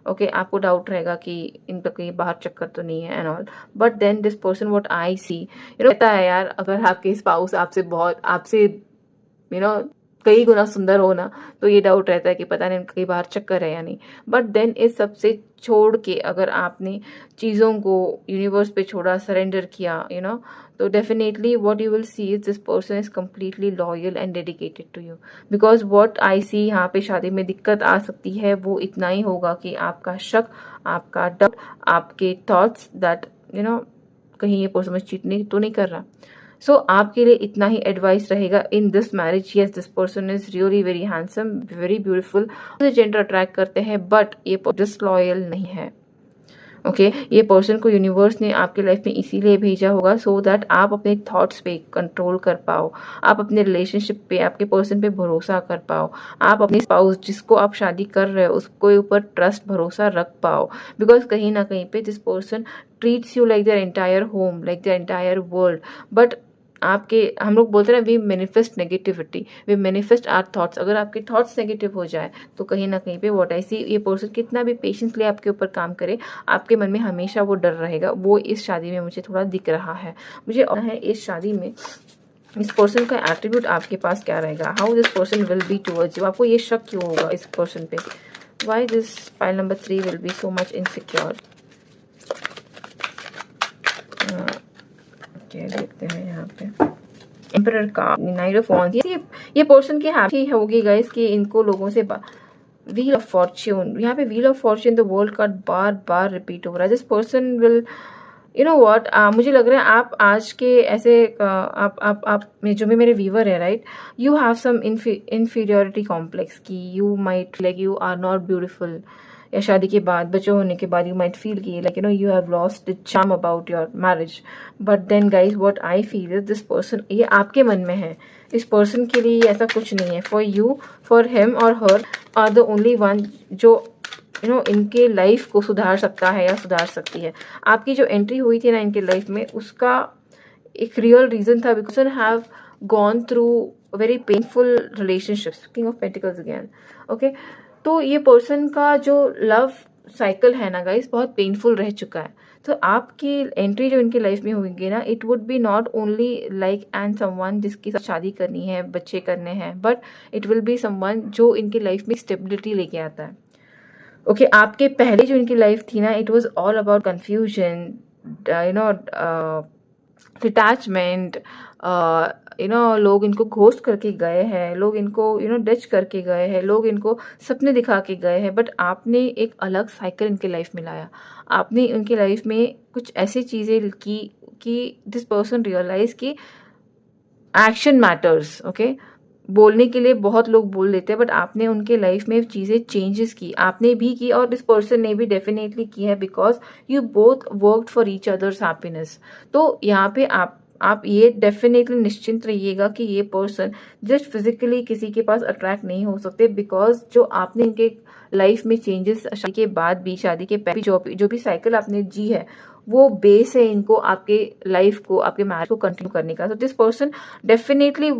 okay, आपको डाउट रहेगा कि इनका कहीं बाहर चक्कर तो नहीं है and all. But then this person what I see, कहता है यार, अगर आपके स्पाउस आपसे कई गुना सुंदर हो ना, तो ये डाउट रहता है कि पता नहीं कई बार चक्कर है या नहीं। बट देन इस सबसे छोड़ के अगर आपने चीज़ों को यूनिवर्स पे छोड़ा, सरेंडर किया, तो definitely what you will see is this person is completely loyal and dedicated to you. Because what I see यहाँ पे शादी में दिक्कत आ सकती है वो इतना ही होगा कि आपका शक, आपका डाउट, आपके थॉट्स दैट कहीं ये पर्सन में चीट नहीं तो नहीं कर रहा। सो आपके लिए इतना ही एडवाइस रहेगा in this marriage. Yes, this person is really very handsome, very beautiful, gender attract करते हैं, बट ये डिसलॉयल नहीं है। ओके, ये पर्सन को यूनिवर्स ने आपके लाइफ में इसीलिए भेजा होगा सो दैट आप अपने थॉट्स पे कंट्रोल कर पाओ, आप अपने रिलेशनशिप पे, आपके पर्सन पे भरोसा कर पाओ, आप अपने स्पाउस जिसको आप शादी कर रहे हो उसके ऊपर ट्रस्ट, भरोसा रख पाओ। बिकॉज कहीं ना कहीं पे this person treats you like their entire home, like their entire world. But आपके, हम लोग बोलते हैं ना, we manifest negativity, we manifest our thoughts. अगर आपके थॉट्स नेगेटिव हो जाए तो कहीं ना कहीं पे व्हाट आई सी, ये पर्सन कितना भी पेशेंसली आपके ऊपर काम करे, आपके मन में हमेशा वो डर रहेगा। वो इस शादी में मुझे थोड़ा दिख रहा है। मुझे और है इस शादी में इस पर्सन का एट्रीब्यूट आपके पास क्या रहेगा, how this person will be towards you. आपको ये शक क्यों होगा इस पर्सन पे, why this pile number 3 will be so much insecure. देखते हैं यहाँ पे एम्परर का नाइट ऑफ वॉन्ड्स। ये पर्सन की हैप्पी होगी गाइस कि इनको लोगों से व्हील ऑफ फॉर्च्यून, यहाँ पे wheel of Fortune the world card bar bar repeat हो रहा है। दिस पर्सन विल व्हाट, मुझे लग रहा है आप आज के ऐसे आप जो भी मेरे व्यूवर है, right, you have some inferiority complex कि you might like you are not beautiful, या शादी के बाद, बच्चे होने के बाद यू माइट फील कि like you have lost the charm about your marriage. But then guys what I feel is this person, ये आपके मन में है, इस पर्सन के लिए ऐसा कुछ नहीं है। फॉर यू, फॉर हिम और हर आर द ओनली वन जो इनके लाइफ को सुधार सकता है या सुधार सकती है। आपकी जो एंट्री हुई थी ना इनके लाइफ में, उसका एक रियल रीजन था, because have gone through very painful relationships, king of pentacles again. Okay, तो ये पर्सन का जो लव साइकिल है ना गाइस, बहुत पेनफुल रह चुका है। तो आपकी एंट्री जो इनकी लाइफ में होगी ना, it would be not only like and someone जिसकी साथ शादी करनी है, बच्चे करने हैं, but it will be someone जो इनकी लाइफ में स्टेबिलिटी लेके आता है। ओके, आपके पहले जो इनकी लाइफ थी ना, it was all about confusion, detachment, लोग इनको घोस्ट करके गए हैं, लोग इनको डच करके गए हैं, लोग इनको सपने दिखा के गए हैं। बट आपने एक अलग साइकिल इनके लाइफ में लाया, आपने इनके लाइफ में कुछ ऐसी चीज़ें की कि दिस पर्सन रियलाइज कि एक्शन मैटर्स। ओके, बोलने के लिए बहुत लोग बोल देते हैं, बट आपने उनके लाइफ में चीज़ें चेंजेस की, आपने भी की और दिस पर्सन ने भी डेफिनेटली की है, because you both worked for each others happiness. तो यहाँ पे आप ये डेफिनेटली निश्चिंत रहिएगा कि ये पर्सन जस्ट फिजिकली किसी के पास अट्रैक्ट नहीं हो सकते, बिकॉज जो आपने इनके लाइफ में चेंजेस शादी के बाद भी, शादी के पहले जो भी साइकिल आपने जी है, वो बेस है इनको आपके लाइफ को, आपके मैरिज को कंटिन्यू करने का। तो दिस पर्सन डेफिनेटली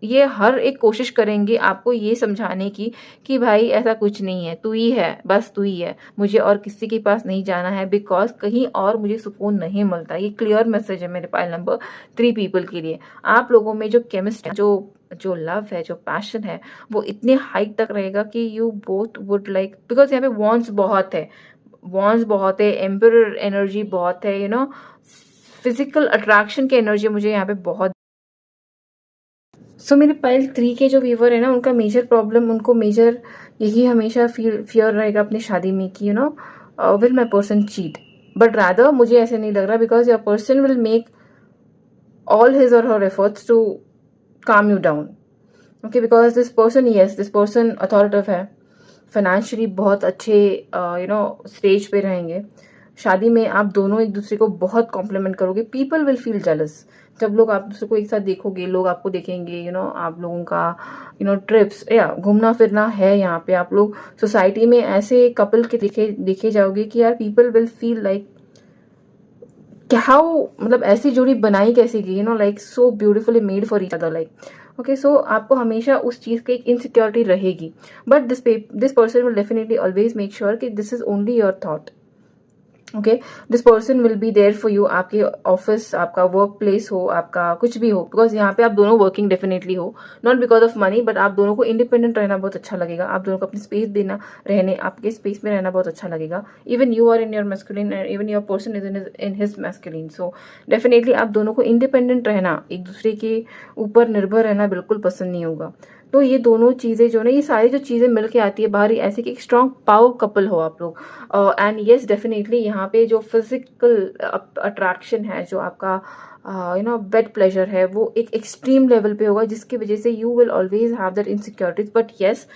ये हर एक कोशिश करेंगे आपको ये समझाने की कि भाई ऐसा कुछ नहीं है, तू ही है, बस तू ही है, मुझे और किसी के पास नहीं जाना है, बिकॉज कहीं और मुझे सुकून नहीं मिलता। ये क्लियर मैसेज है मेरे पाइल नंबर 3 पीपल के लिए। आप लोगों में जो केमिस्ट्री, जो लव है, जो पैशन है, वो इतने हाइट तक रहेगा कि you both would like, because यहाँ पे वॉन्ट्स बहुत है, एम्परर एनर्जी बहुत है, फिजिकल अट्रैक्शन की एनर्जी मुझे यहाँ पे बहुत। सो मेरे पाइल 3 के जो व्यूवर है ना, उनका मेजर प्रॉब्लम, उनको मेजर यही हमेशा फियर रहेगा अपनी शादी में कि will my person cheat, but rather मुझे ऐसे नहीं लग रहा, because your person will make all his or her efforts to calm you down. Okay, because this person, yes, this person authoritative है, फाइनेंशियली बहुत अच्छे स्टेज पे रहेंगे। शादी में आप दोनों एक दूसरे को बहुत कॉम्प्लीमेंट करोगे। पीपल विल फील जेलस जब लोग आप दूसरे को एक साथ देखोगे, लोग आपको देखेंगे, आप लोगों का ट्रिप्स या घूमना फिरना है, यहाँ पे आप लोग सोसाइटी में ऐसे कपल के देखे जाओगे कि यार people will feel like how, मतलब ऐसी जोड़ी बनाई कैसे गई, like so beautifully made for each other, like okay. So आपको हमेशा उस चीज की एक इनसिक्योरिटी रहेगी, but this person will definitely always make sure कि this is only your thought. Okay, this person will be there for you, आपके office, आपका वर्क प्लेस हो, आपका कुछ भी हो, बिकॉज यहाँ पे आप दोनों वर्किंग डेफिनेटली हो, not because of money, but आप दोनों को इंडिपेंडेंट रहना बहुत अच्छा लगेगा, आप दोनों को अपनी स्पेस देना, आपके स्पेस में रहना बहुत अच्छा लगेगा। Even you are in your masculine and even your person is in his masculine, so definitely आप दोनों को इंडिपेंडेंट रहना, एक दूसरे के ऊपर निर्भर रहना बिल्कुल पसंद नहीं होगा। तो ये दोनों चीज़ें जो ना, ये सारी जो चीज़ें मिल के आती है बाहर, ऐसे कि एक स्ट्रॉन्ग पावर कपल हो आप लोग। एंड येस डेफिनेटली यहाँ पे जो फिजिकल अट्रैक्शन है, जो आपका बेड प्लेजर है, वो एक एक्सट्रीम लेवल पे होगा, जिसकी वजह से you will always have that insecurities, but yes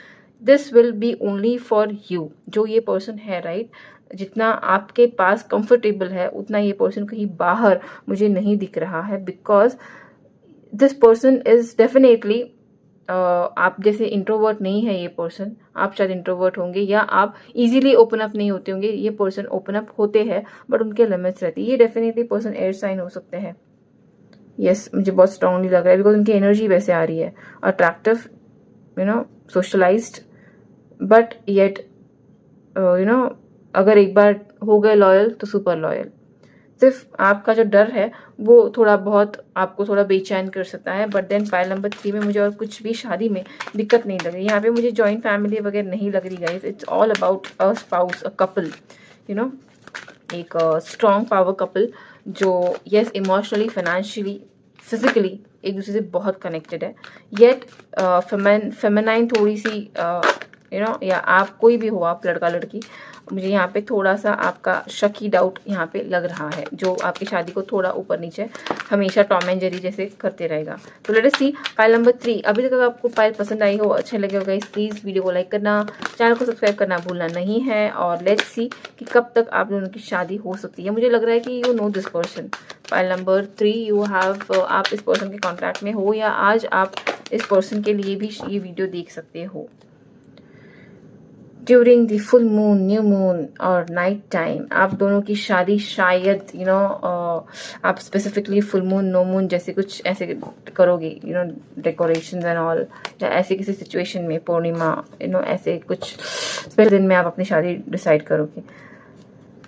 this will be only for you. जो ये पर्सन है, राइट, जितना आपके पास कंफर्टेबल है उतना ये पर्सन कहीं बाहर मुझे नहीं दिख रहा है, because this person is definitely आप जैसे इंट्रोवर्ट नहीं है ये पर्सन, आप शायद इंट्रोवर्ट होंगे या आप इजीली ओपन अप नहीं होते होंगे, ये पर्सन ओपन अप होते हैं बट उनके लिमिट्स रहती है। ये डेफिनेटली पर्सन एयर साइन हो सकते हैं, यस मुझे बहुत स्ट्रांगली लग रहा है, बिकॉज उनकी एनर्जी वैसे आ रही है, अट्रैक्टिव, सोशलाइज्ड, बट येट अगर एक बार हो गए लॉयल तो सुपर लॉयल। सिर्फ आपका जो डर है वो थोड़ा बहुत आपको थोड़ा बेचैन कर सकता है, बट देन पाइल नंबर 3 में मुझे और कुछ भी शादी में दिक्कत नहीं लग रही। यहाँ पे मुझे जॉइंट फैमिली वगैरह नहीं लग रही guys, it's all about a spouse, a couple, एक स्ट्रॉन्ग पावर कपल जो यस इमोशनली, फाइनेंशियली, फिजिकली एक दूसरे से बहुत कनेक्टेड है, येट फेमिनाइन थोड़ी सी या आप कोई भी हो, आप लड़का लड़की, मुझे यहाँ पे थोड़ा सा आपका शकी डाउट यहाँ पे लग रहा है, जो आपकी शादी को थोड़ा ऊपर नीचे हमेशा टॉम एंड जेरी जैसे करते रहेगा। तो लेट अस सी पाइल नंबर 3। अभी तक अगर आपको पाइल पसंद आई हो, अच्छे लगे हो गाइस, प्लीज़ वीडियो को लाइक करना, चैनल को सब्सक्राइब करना भूलना नहीं है, और लेट्स सी कि कब तक आप दोनों की शादी हो सकती है। मुझे लग रहा है कि you know this person, pile number 3 you have, आप इस पर्सन के कॉन्टैक्ट में हो या आज आप इस पर्सन के लिए भी ये वीडियो देख सकते हो। During the full moon, new moon और नाइट टाइम आप दोनों की शादी शायद आप specifically full moon, no moon जैसे कुछ ऐसे करोगे, डेकोरेशन एंड ऑल, या ऐसे किसी सिचुएशन में पूर्णिमा, ऐसे कुछ स्पेशल दिन में आप अपनी शादी डिसाइड करोगे।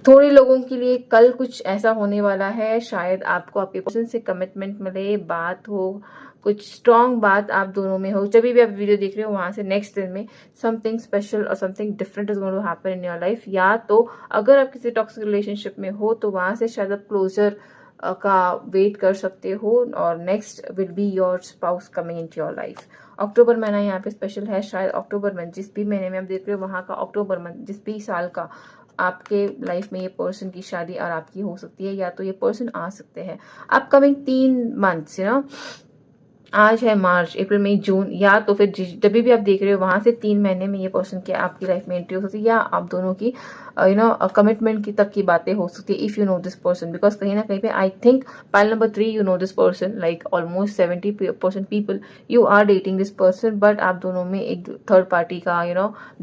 थोड़े लोगों के लिए कल कुछ ऐसा होने वाला है, शायद आपको आपके पर्सन से कमिटमेंट मिले, बात हो, कुछ स्ट्रॉन्ग बात आप दोनों में हो, जब भी आप वीडियो देख रहे हो वहां से नेक्स्ट दिन में समथिंग स्पेशल और something different is going to happen in your life. या तो अगर आप किसी टॉक्सिक रिलेशनशिप में हो तो वहां से शायद आप क्लोजर का वेट कर सकते हो, और next will be your spouse coming into your life. अक्टूबर महीना यहाँ पे स्पेशल है, शायद अक्टूबर मंथ, जिस भी महीने में आप देख रहे हो वहाँ का अक्टूबर मंथ, जिस भी साल का, आपके लाइफ में ये पर्सन की शादी और आपकी हो सकती है, या तो ये पर्सन आ सकते हैं अपकमिंग 3 मंथ्स, आज है मार्च, अप्रैल, मई, जून, या तो फिर जब भी आप देख रहे हो वहां से 3 महीने में ये पर्सन की आपकी लाइफ में एंट्री हो सकती है, या आप दोनों की कमिटमेंट की तक की बातें हो सकती है if you know this person, because कहीं ना कहीं पे I think pile number 3 you know this person, like almost 70% people you are dating this person, but आप दोनों में एक थर्ड पार्टी का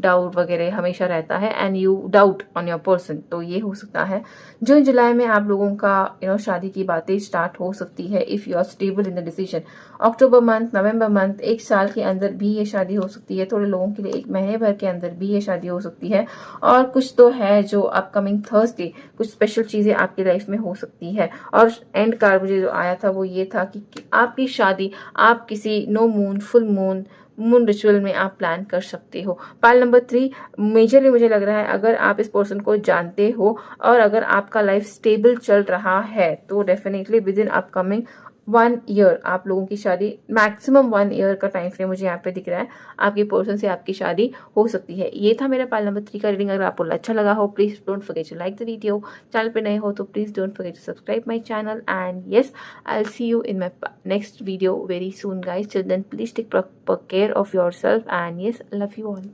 डाउट वगैरह हमेशा रहता है, and you doubt on your person. तो ये हो सकता है जून जुलाई में आप लोगों का शादी की बातें स्टार्ट हो सकती है if you are stable in the decision. October month, November month, एक साल के अंदर भी ये शादी हो सकती है, थोड़े लोगों के लिए 1 महीने भर के अंदर भी ये शादी हो सकती है, और कुछ तो है जो अपकमिंग थर्सडे कुछ स्पेशल चीजें आपकी लाइफ में हो सकती है। और एंड कार्ड मुझे जो आया था वो ये था कि आपकी शादी आप किसी no moon, full moon, moon ritual में आप प्लान कर सकते हो। पाइल नंबर 3 मेजरली मुझे लग रहा है अगर आप इस पर्सन को जानते हो और अगर आपका लाइफ स्टेबल चल रहा है तो definitely with in upcoming 1 year आप लोगों की शादी, मैक्सिमम 1 ईयर का टाइम फ्रेम मुझे यहाँ पे दिख रहा है, आपके पर्सन से आपकी शादी हो सकती है। ये था मेरा पाल नंबर 3 का रीडिंग। अगर आपको अच्छा लगा हो, please don't forget to like the video. Channel पे नए हो तो please don't forget to subscribe my channel, and yes, I will see you in my next video very soon guys. Till then please take proper care of yourself, and yes, love you all.